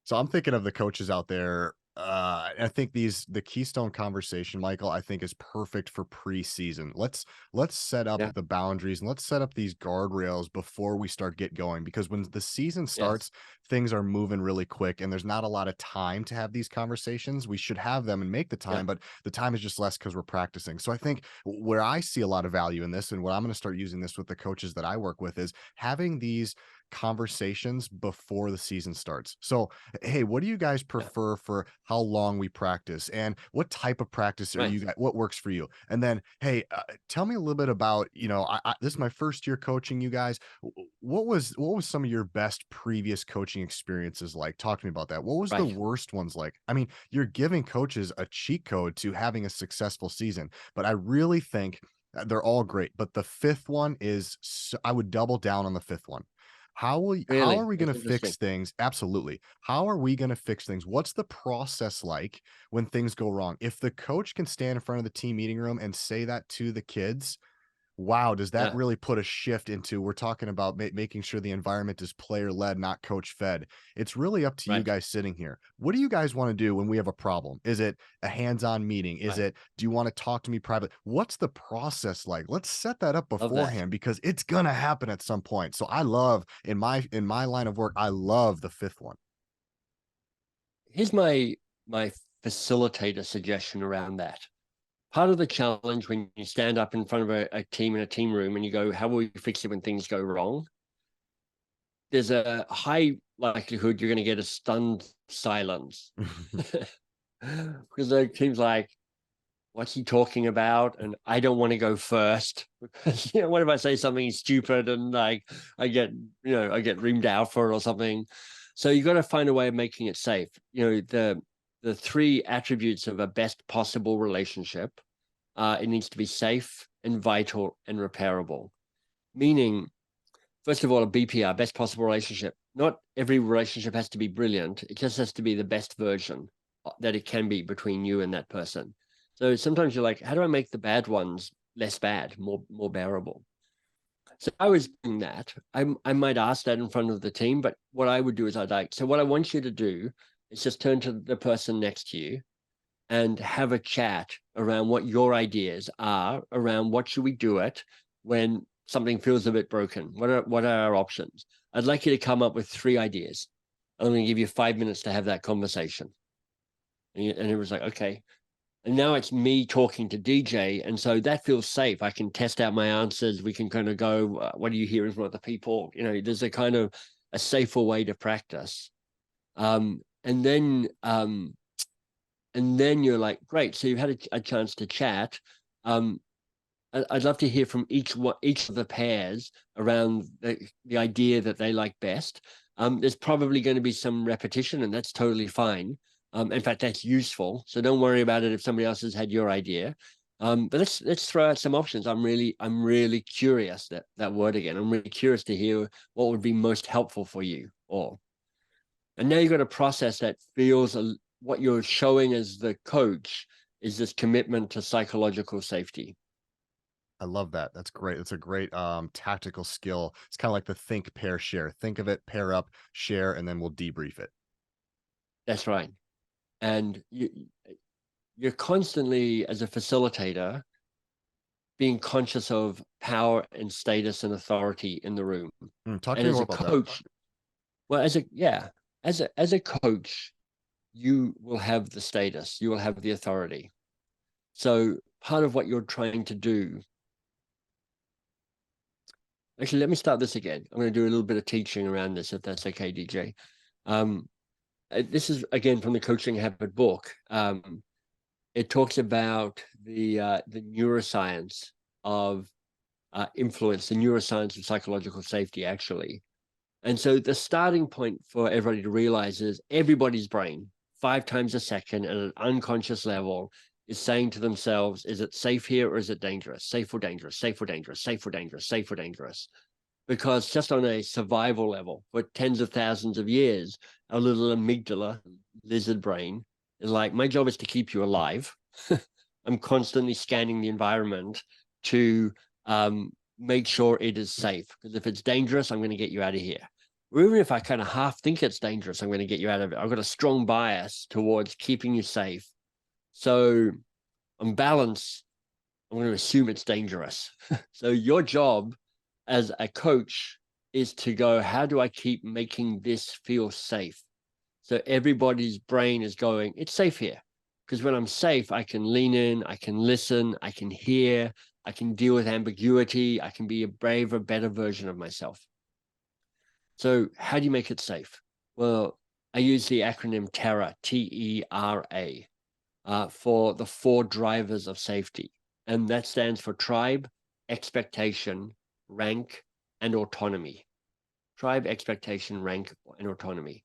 [SPEAKER 1] So I'm thinking of the coaches out there. I think the Keystone conversation, Michael, I think is perfect for preseason. Let's set up
[SPEAKER 2] Yeah.
[SPEAKER 1] the boundaries and let's set up these guardrails before we start get going. Because when the season
[SPEAKER 2] Yes.
[SPEAKER 1] starts, things are moving really quick and there's not a lot of time to have these conversations. We should have them and make the
[SPEAKER 2] Yeah.
[SPEAKER 1] time, but the time is just less because we're practicing. So I think where I see a lot of value in this and what I'm going to start using this with the coaches that I work with is having these conversations before the season starts. So hey, what do you guys
[SPEAKER 2] Yeah.
[SPEAKER 1] prefer for how long we practice and what type of practice are
[SPEAKER 2] Right.
[SPEAKER 1] you guys, what works for you? And then, hey, tell me a little bit about, this is my first year coaching you guys. What was some of your best previous coaching experiences like? Talk to me about that. What was the
[SPEAKER 2] Right.
[SPEAKER 1] worst ones like? I mean, you're giving coaches a cheat code to having a successful season, but I really think they're all great, but the fifth one is I would double down on the fifth one. How are
[SPEAKER 2] Really?
[SPEAKER 1] we
[SPEAKER 2] That's
[SPEAKER 1] gonna
[SPEAKER 2] interesting.
[SPEAKER 1] fix things? Absolutely. How are we gonna fix things? What's the process like when things go wrong? If the coach can stand in front of the team meeting room and say that to the kids, wow, does that
[SPEAKER 2] Yeah.
[SPEAKER 1] really put a shift into we're talking about making sure the environment is player led, not coach fed. It's really up to you
[SPEAKER 2] Right.
[SPEAKER 1] guys sitting here. What do you guys want to do when we have a problem? Is it a hands-on meeting? Is
[SPEAKER 2] Right.
[SPEAKER 1] it, do you want to talk to me privately? What's the process like? Let's set that up
[SPEAKER 2] Love that.
[SPEAKER 1] beforehand because it's gonna happen at some point. So I love in my line of work, I love the fifth one.
[SPEAKER 2] Here's my facilitator suggestion around that. Part of the challenge when you stand up in front of a team in a team room and you go, how will you fix it when things go wrong? There's a high likelihood you're going to get a stunned silence because the team's like, what's he talking about? And I don't want to go first because what if I say something stupid and like I get reamed out for it or something. So you got to find a way of making it safe. The three attributes of a best possible relationship. It needs to be safe and vital and repairable. Meaning, first of all, a BPR, best possible relationship. Not every relationship has to be brilliant. It just has to be the best version that it can be between you and that person. So sometimes you're like, how do I make the bad ones less bad, more bearable? So I was doing that. I might ask that in front of the team, but what I would do is so what I want you to do is just turn to the person next to you and have a chat around what your ideas are around what should we do it when something feels a bit broken. What are our options? I'd like you to come up with 3 ideas. I'm going to give you 5 minutes to have that conversation. And it was like, okay. And now it's me talking to DJ. And so that feels safe. I can test out my answers. We can kind of go, what are you hearing from other people? There's a kind of a safer way to practice. Um, and then and then you're like, great. So you've had a chance to chat. Um, I'd love to hear from each of the pairs around the idea that they like best. There's probably going to be some repetition, and that's totally fine. In fact, that's useful. So don't worry about it if somebody else has had your idea. But let's throw out some options. I'm really curious that word again. I'm really curious to hear what would be most helpful for you all. And now you've got a process that feels what you're showing as the coach is this commitment to psychological safety.
[SPEAKER 1] I love that. That's great. That's a great tactical skill. It's kind of like the think, pair, share. Think of it, pair up, share, and then we'll debrief it.
[SPEAKER 2] That's right. And you're constantly, as a facilitator, being conscious of power and status and authority in the room.
[SPEAKER 1] Talk to
[SPEAKER 2] And
[SPEAKER 1] me
[SPEAKER 2] as
[SPEAKER 1] more
[SPEAKER 2] a
[SPEAKER 1] about that.
[SPEAKER 2] coach, well, as a coach, you will have the status, you will have the authority. So part of what you're trying to do, actually, let me start this again. I'm going to do a little bit of teaching around this, if that's okay, DJ. This is, again, from the Coaching Habit book. It talks about the neuroscience of influence, the neuroscience of psychological safety, actually. And so the starting point for everybody to realize is everybody's brain, 5 times a second at an unconscious level, is saying to themselves, is it safe here or is it dangerous? Safe or dangerous, safe or dangerous, safe or dangerous, safe or dangerous. Because just on a survival level, for tens of thousands of years, our little amygdala, lizard brain, is like, my job is to keep you alive. I'm constantly scanning the environment to make sure it is safe. Because if it's dangerous, I'm going to get you out of here. Or even if I kind of half think it's dangerous, I'm going to get you out of it. I've got a strong bias towards keeping you safe. So on balance, I'm going to assume it's dangerous. So your job as a coach is to go, how do I keep making this feel safe? So everybody's brain is going, it's safe here. Because when I'm safe, I can lean in, I can listen, I can hear, I can deal with ambiguity, I can be a braver, better version of myself. So how do you make it safe? Well, I use the acronym TERA, T-E-R-A, for the 4 drivers of safety. And that stands for tribe, expectation, rank, and autonomy. Tribe, expectation, rank, and autonomy.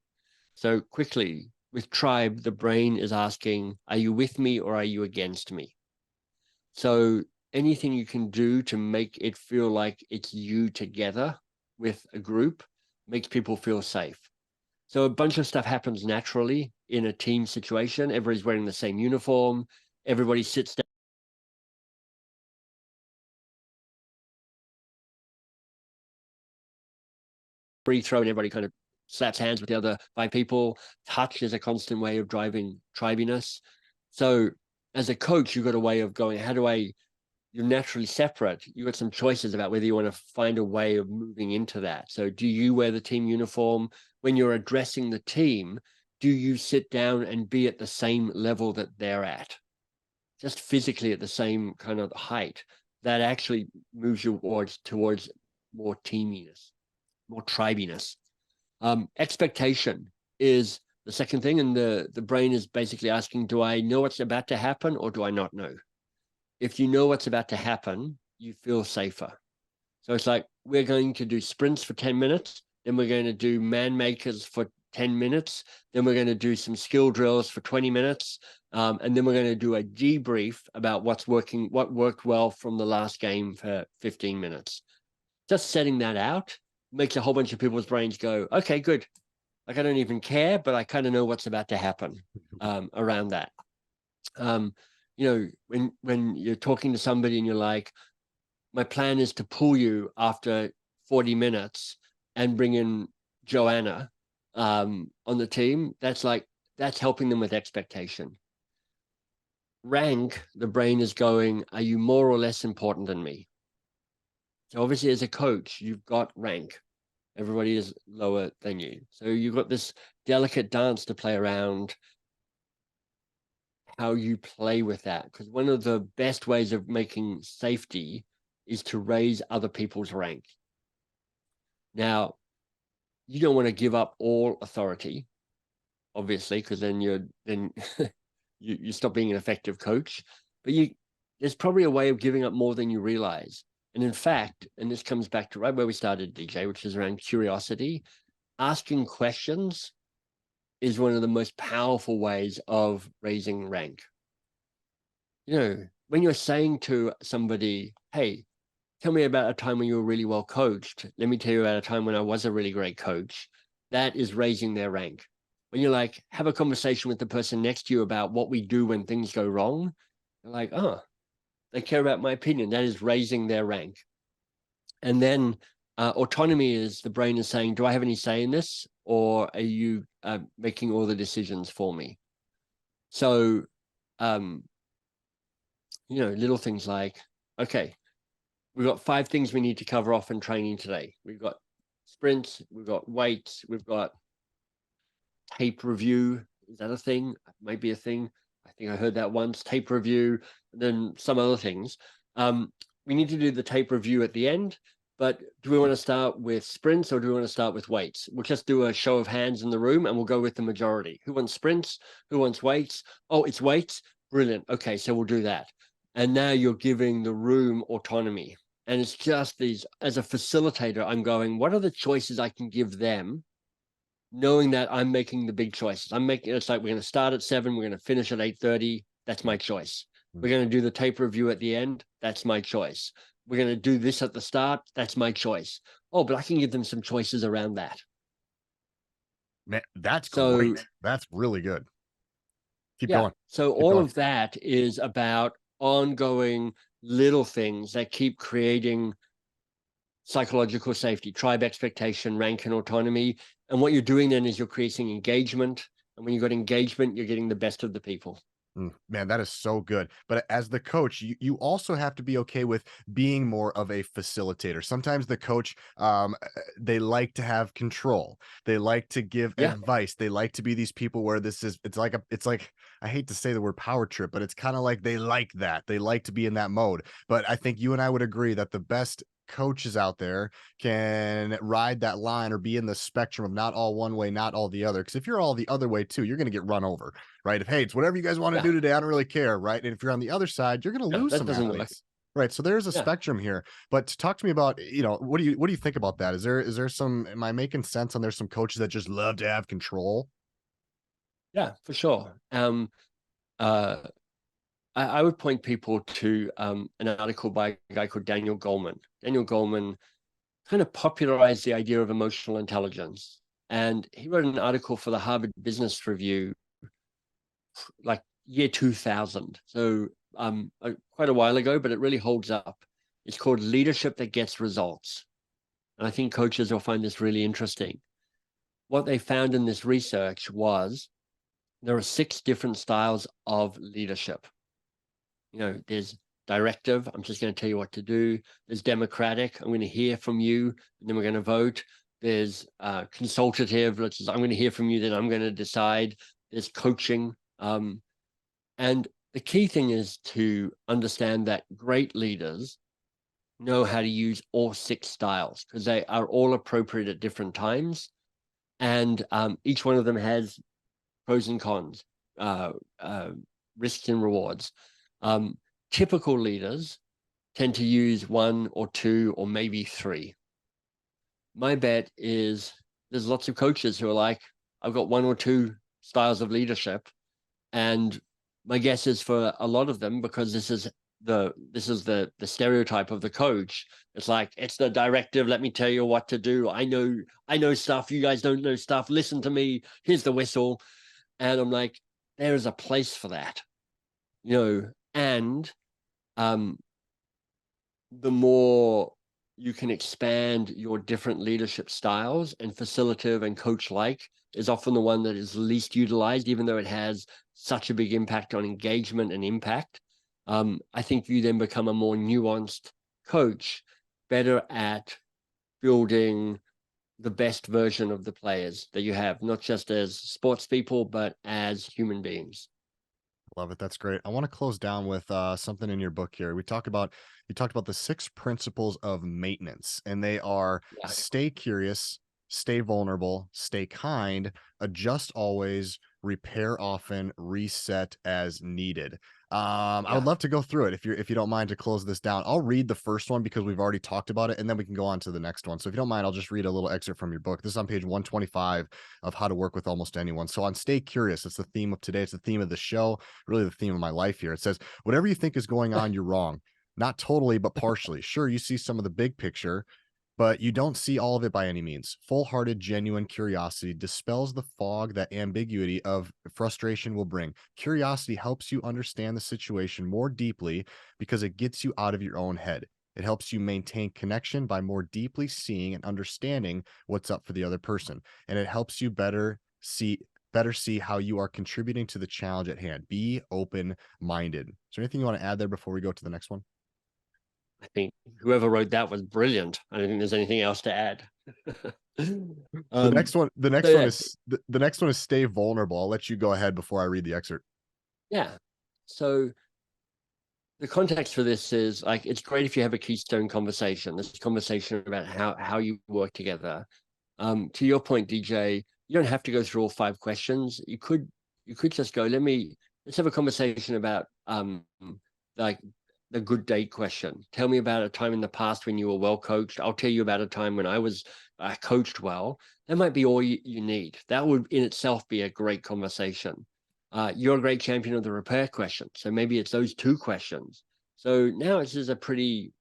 [SPEAKER 2] So quickly, with tribe, the brain is asking, are you with me or are you against me? So anything you can do to make it feel like it's you together with a group makes people feel safe. So a bunch of stuff happens naturally in a team situation. Everybody's wearing the same uniform. Everybody sits down. Free throw, and everybody kind of slaps hands with the other 5 people. Touch is a constant way of driving tribiness. So as a coach, you've got a way of going, how do I, you're naturally separate. You've got some choices about whether you want to find a way of moving into that. So do you wear the team uniform? When you're addressing the team, do you sit down and be at the same level that they're at? Just physically at the same kind of height. That actually moves you towards more teaminess, more tribiness. Expectation is the second thing. And the brain is basically asking, do I know what's about to happen or do I not know? If you know what's about to happen, you feel safer. So it's like, we're going to do sprints for 10 minutes. Then we're going to do man makers for 10 minutes. Then we're going to do some skill drills for 20 minutes. And then we're going to do a debrief about what's working, what worked well from the last game for 15 minutes. Just setting that out makes a whole bunch of people's brains go, okay, good. Like, I don't even care, but I kind of know what's about to happen around that. You know, when you're talking to somebody and you're like, my plan is to pull you after 40 minutes and bring in Joanna on the team, that's helping them with expectation. Rank, the brain is going, are you more or less important than me? So obviously as a coach, you've got rank. Everybody is lower than you. So you've got this delicate dance to play around how you play with that. Because one of the best ways of making safety is to raise other people's rank. Now, you don't want to give up all authority, obviously, because then you stop being an effective coach. But there's probably a way of giving up more than you realize. And in fact, and this comes back to right where we started, DJ, which is around curiosity, asking questions is one of the most powerful ways of raising rank. You know, when you're saying to somebody, hey, tell me about a time when you were really well coached. Let me tell you about a time when I was a really great coach. That is raising their rank. When you're like, have a conversation with the person next to you about what we do when things go wrong, you're like, oh, they care about my opinion. That is raising their rank. And then autonomy is the brain is saying, do I have any say in this? Or are you making all the decisions for me? So, you know, little things like, okay, we've got 5 things we need to cover off in training today. We've got sprints, we've got weights, we've got tape review, Is that a thing? Might be a thing. I think I heard that once. Tape review, and then some other things. We need to do the tape review at the end, but do we want to start with sprints or do we want to start with weights? We'll just do a show of hands in the room and we'll go with the majority. Who wants sprints? Who wants weights? Oh, it's weights. Brilliant. Okay, so we'll do that. And now you're giving the room autonomy. And it's just these, as a facilitator, I'm going, what are the choices I can give them, knowing that I'm making the big choices? I'm making, it's like, we're going to start at 7, we're going to finish at 8:30. That's my choice. We're going to do the tape review at the end. That's my choice. We're going to do this at the start. That's my choice. Oh, but I can give them some choices around that.
[SPEAKER 1] Man, that's
[SPEAKER 2] So
[SPEAKER 1] great. That's really good. Keep
[SPEAKER 2] yeah,
[SPEAKER 1] going.
[SPEAKER 2] so
[SPEAKER 1] Keep
[SPEAKER 2] all
[SPEAKER 1] going.
[SPEAKER 2] of that is about ongoing little things that keep creating psychological safety, tribe expectation, rank, and autonomy. And what you're doing then is you're creating engagement. And when you've got engagement, you're getting the best of the people.
[SPEAKER 1] Man, that is so good. But as the coach, you also have to be okay with being more of a facilitator. Sometimes the coach, they like to have control. They like to give
[SPEAKER 2] Yeah.
[SPEAKER 1] advice. They like to be these people where it's like, I hate to say the word power trip, but it's kind of like they like that. They like to be in that mode. But I think you and I would agree that the best coaches out there can ride that line or be in the spectrum of not all one way, not all the other. Because if you're all the other way too, you're going to get run over, right? If, hey, it's whatever you guys want to
[SPEAKER 2] Yeah.
[SPEAKER 1] do today, I don't really care, right? And if you're on the other side, you're going to
[SPEAKER 2] No,
[SPEAKER 1] lose
[SPEAKER 2] that
[SPEAKER 1] some
[SPEAKER 2] doesn't work.
[SPEAKER 1] athletes. Right. So there's a
[SPEAKER 2] Yeah.
[SPEAKER 1] spectrum here. But talk to me about, what do you think about that? Is there some, am I making sense on there's some coaches that just love to have control?
[SPEAKER 2] Yeah, for sure. Uh, I would point people to an article by a guy called Daniel Goleman. Daniel Goleman kind of popularized the idea of emotional intelligence. And he wrote an article for the Harvard Business Review, like year 2000. So quite a while ago, but it really holds up. It's called Leadership That Gets Results. And I think coaches will find this really interesting. What they found in this research was there are 6 different styles of leadership. There's directive. I'm just going to tell you what to do. There's democratic. I'm going to hear from you, and then we're going to vote. There's consultative. I'm going to hear from you, then I'm going to decide. There's coaching. And the key thing is to understand that great leaders know how to use all 6 styles because they are all appropriate at different times. And each one of them has pros and cons, risks and rewards. Typical leaders tend to use 1 or 2 or maybe 3. My bet is there's lots of coaches who are like, I've got 1 or 2 styles of leadership. And my guess is for a lot of them, because this is the stereotype of the coach. It's like, it's the directive. Let me tell you what to do. I know stuff. You guys don't know stuff. Listen to me. Here's the whistle. And I'm like, there is a place for that, and the more you can expand your different leadership styles, and facilitative and coach like is often the one that is least utilized, even though it has such a big impact on engagement and impact. I think you then become a more nuanced coach, better at building the best version of the players that you have, not just as sports people, but as human beings.
[SPEAKER 1] Love it. That's great. I want to close down with something in your book here. You talked about the 6 principles of maintenance, and they are
[SPEAKER 2] Yeah.
[SPEAKER 1] stay curious, stay vulnerable, stay kind, adjust always, repair often, reset as needed. I would
[SPEAKER 2] Yeah.
[SPEAKER 1] love to go through it if you don't mind to close this down. I'll read the first one because we've already talked about it, and then we can go on to the next one. So if you don't mind, I'll just read a little excerpt from your book. This is on page 125 of How to Work with Almost Anyone. So on stay curious, it's the theme of today. It's the theme of the show, really the theme of my life here. It says, whatever you think is going on, you're wrong. Not totally, but partially. Sure, you see some of the big picture, but you don't see all of it by any means. Full-hearted, genuine curiosity dispels the fog that ambiguity of frustration will bring. Curiosity helps you understand the situation more deeply because it gets you out of your own head. It helps you maintain connection by more deeply seeing and understanding what's up for the other person. And it helps you better see how you are contributing to the challenge at hand. Be open-minded. Is there anything you want to add there before we go to the next one?
[SPEAKER 2] I think whoever wrote that was brilliant. I don't think there's anything else to add.
[SPEAKER 1] The next one,
[SPEAKER 2] so yeah,
[SPEAKER 1] the next one is stay vulnerable. I'll let you go ahead before I read the excerpt.
[SPEAKER 2] yeah. So the context for this is like, it's great if you have a keystone conversation. This conversation about how you work together. To your point, DJ, you don't have to go through all 5 questions. You could just go, let's have a conversation about like the good date question. Tell me about a time in the past when you were well coached. I'll tell you about a time when I was coached well. That might be all you need. That would in itself be a great conversation. You're a great champion of the repair question. So maybe it's those 2 questions. So now it's just it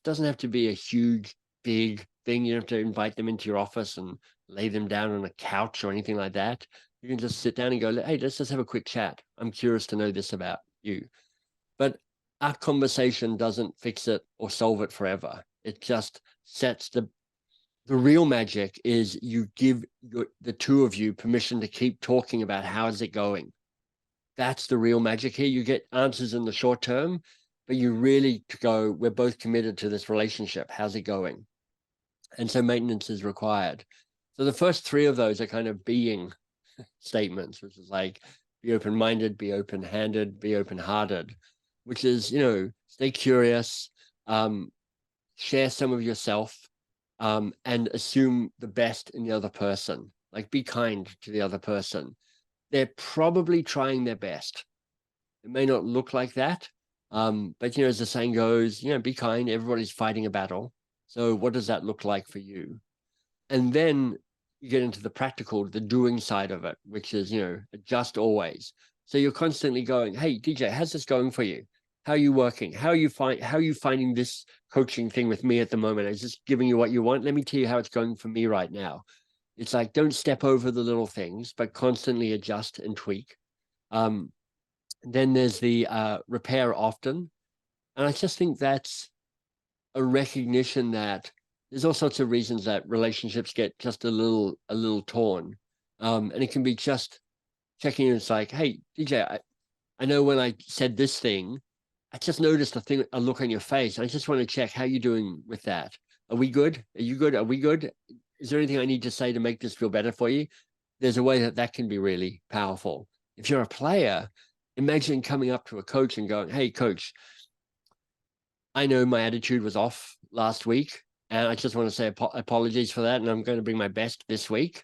[SPEAKER 2] doesn't have to be a huge, big thing. You don't have to invite them into your office and lay them down on a couch or anything like that. You can just sit down and go, hey, let's just have a quick chat. I'm curious to know this about you. But our conversation doesn't fix it or solve it forever. It just sets the real magic is you give the 2 of you permission to keep talking about how is it going. That's the real magic here. You get answers in the short term, but you really go, we're both committed to this relationship. How's it going? And so maintenance is required. So the first 3 of those are kind of being statements, which is like, be open-minded, be open-handed, be open-hearted, which is, stay curious, share some of yourself, and assume the best in the other person. Like, be kind to the other person. They're probably trying their best. It may not look like that, but as the saying goes, be kind. Everybody's fighting a battle. So what does that look like for you? And then you get into the practical, the doing side of it, which is, adjust always. So you're constantly going, hey, DJ, how's this going for you? How are you working? How are you finding this coaching thing with me at the moment? Is this giving you what you want? Let me tell you how it's going for me right now. It's like, don't step over the little things, but constantly adjust and tweak. Then there's the repair often. And I just think that's a recognition that there's all sorts of reasons that relationships get just a little torn. And it can be just checking in. It's like, hey, DJ, I know when I said this thing, I just noticed a look on your face. I just want to check how you're doing with that. Are we good? Are you good? Are we good? Is there anything I need to say to make this feel better for you? There's a way that can be really powerful. If you're a player, imagine coming up to a coach and going, hey, coach, I know my attitude was off last week, and I just want to say apologies for that, and I'm going to bring my best this week.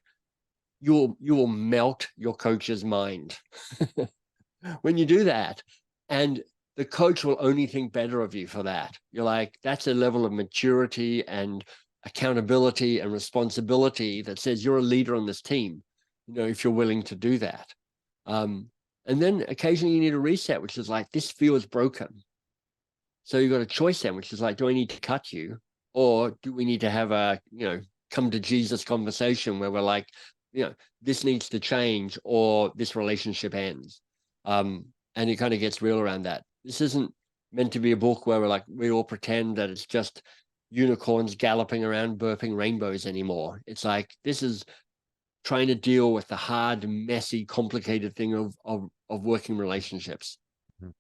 [SPEAKER 2] You will melt your coach's mind when you do that. And the coach will only think better of you for that. You're like, that's a level of maturity and accountability and responsibility that says you're a leader on this team, if you're willing to do that. And then occasionally you need a reset, which is like, this feels broken. So you've got a choice then, which is like, do I need to cut you? Or do we need to have a, come to Jesus conversation where we're like, this needs to change or this relationship ends. And it kind of gets real around that. This isn't meant to be a book where we all pretend that it's just unicorns galloping around burping rainbows anymore. It's like, this is trying to deal with the hard, messy, complicated thing of working relationships.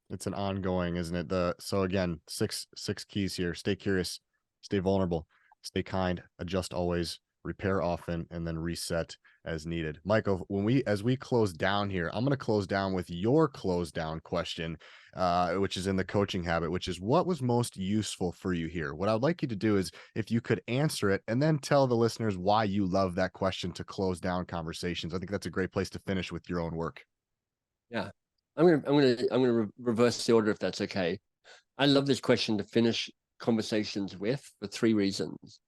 [SPEAKER 1] It's an ongoing, isn't it? So again, six keys here. Stay curious, stay vulnerable, stay kind, adjust always, repair often, and then reset as needed. Michael, as we close down here, I'm going to close down with your close down question, which is in the coaching habit, which is, what was most useful for you here? What I'd like you to do is, if you could answer it and then tell the listeners why you love that question to close down conversations. I think that's a great place to finish with your own work.
[SPEAKER 2] Yeah. I'm gonna reverse the order if that's okay. I love this question to finish conversations with for 3 reasons.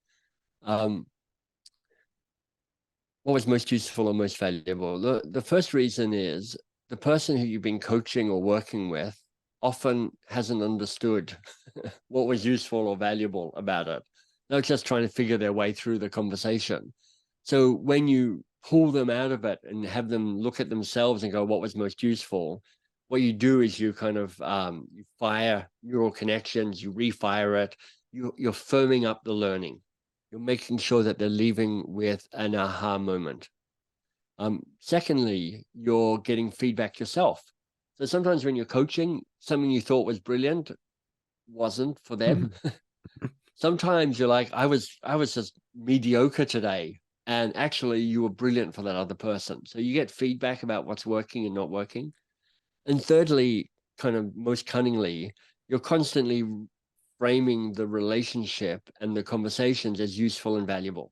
[SPEAKER 2] What was most useful or most valuable? The first reason is the person who you've been coaching or working with often hasn't understood what was useful or valuable about it. They're just trying to figure their way through the conversation. So when you pull them out of it and have them look at themselves and go, what was most useful? What you do is you kind of you fire neural connections, you refire it, you're firming up the learning. You're making sure that they're leaving with an aha moment. Secondly, you're getting feedback yourself. So sometimes when you're coaching, something you thought was brilliant wasn't for them. Sometimes you're like, I was just mediocre today, and actually you were brilliant for that other person. So you get feedback about what's working and not working. And thirdly, kind of most cunningly, you're constantly framing the relationship and the conversations as useful and valuable.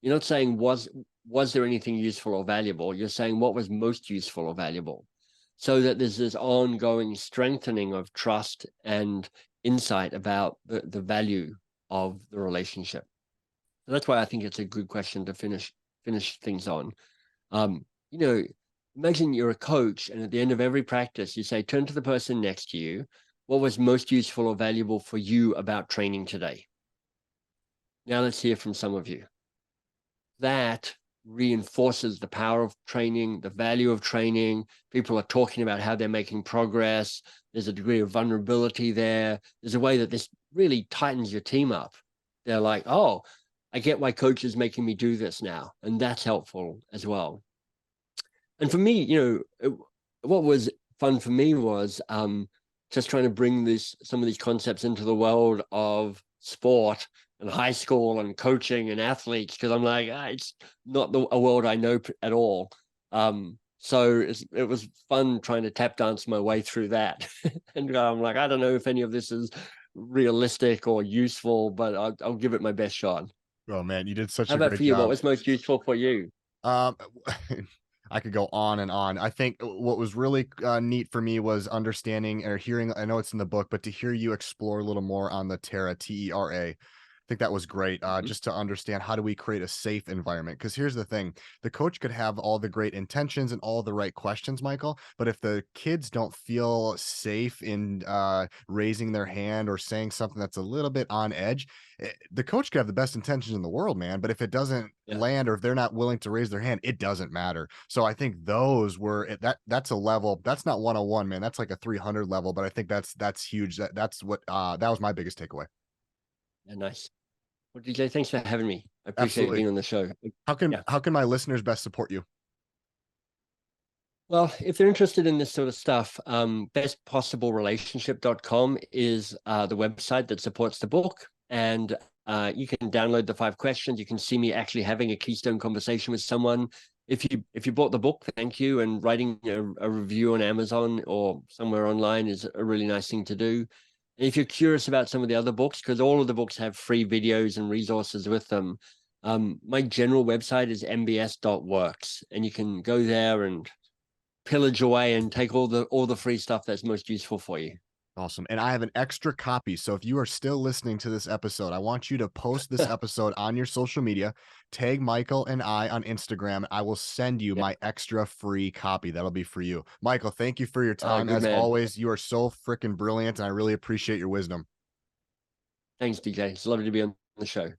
[SPEAKER 2] You're not saying was there anything useful or valuable? You're saying what was most useful or valuable, so that there's this ongoing strengthening of trust and insight about the value of the relationship. So that's why I think it's a good question to finish things on. You know, imagine you're a coach, and at the end of every practice, you say, turn to the person next to you. What was most useful or valuable for you about training today? Now let's hear from some of you. That reinforces the power of training, the value of training. People are talking about how they're making progress. There's a degree of vulnerability there. There's a way that this really tightens your team up. They're like, oh, I get why coach is making me do this now. And that's helpful as well. And for me, what was fun for me was just trying to bring some of these concepts into the world of sport and high school and coaching and athletes, because I'm like, it's not a world I know at all. So it was fun trying to tap dance my way through that. And I'm like, I don't know if any of this is realistic or useful, but I'll give it my best shot.
[SPEAKER 1] Oh man, you did such
[SPEAKER 2] How
[SPEAKER 1] a
[SPEAKER 2] about
[SPEAKER 1] great
[SPEAKER 2] for you? What
[SPEAKER 1] job.
[SPEAKER 2] was most useful for you?
[SPEAKER 1] Um, I could go on and on. I think what was really neat for me was understanding or hearing. I know it's in the book, but to hear you explore a little more on the Terra, TERA. I think that was great.
[SPEAKER 2] Mhm.
[SPEAKER 1] Just to understand how do we create a safe environment? Because here's the thing: the coach could have all the great intentions and all the right questions, Michael, but if the kids don't feel safe in raising their hand or saying something that's a little bit on edge, the coach could have the best intentions in the world, man. But if it doesn't
[SPEAKER 2] Yeah.
[SPEAKER 1] land or if they're not willing to raise their hand, it doesn't matter. So I think those were that's a level that's not 101, man. That's like a 300 level, but I think that's huge. That's what that was my biggest takeaway.
[SPEAKER 2] Yeah, nice. Well, DJ, thanks for having me. I appreciate
[SPEAKER 1] Absolutely.
[SPEAKER 2] being on the show. Yeah.
[SPEAKER 1] How can my listeners best support you?
[SPEAKER 2] Well, if they're interested in this sort of stuff, bestpossiblerelationship.com is the website that supports the book. And you can download the 5 questions. You can see me actually having a keystone conversation with someone. If you bought the book, thank you. And writing a review on Amazon or somewhere online is a really nice thing to do. And if you're curious about some of the other books, because all of the books have free videos and resources with them, my general website is mbs.works, and you can go there and pillage away and take all the free stuff that's most useful for you.
[SPEAKER 1] Awesome. And I have an extra copy. So if you are still listening to this episode, I want you to post this episode on your social media, tag Michael and I on Instagram. I will send you
[SPEAKER 2] Yeah.
[SPEAKER 1] my extra free copy. That'll be for you. Michael, thank you for your time.
[SPEAKER 2] Good
[SPEAKER 1] As
[SPEAKER 2] man.
[SPEAKER 1] always, you are so freaking brilliant, and I really appreciate your wisdom.
[SPEAKER 2] Thanks, DJ. It's lovely to be on the show.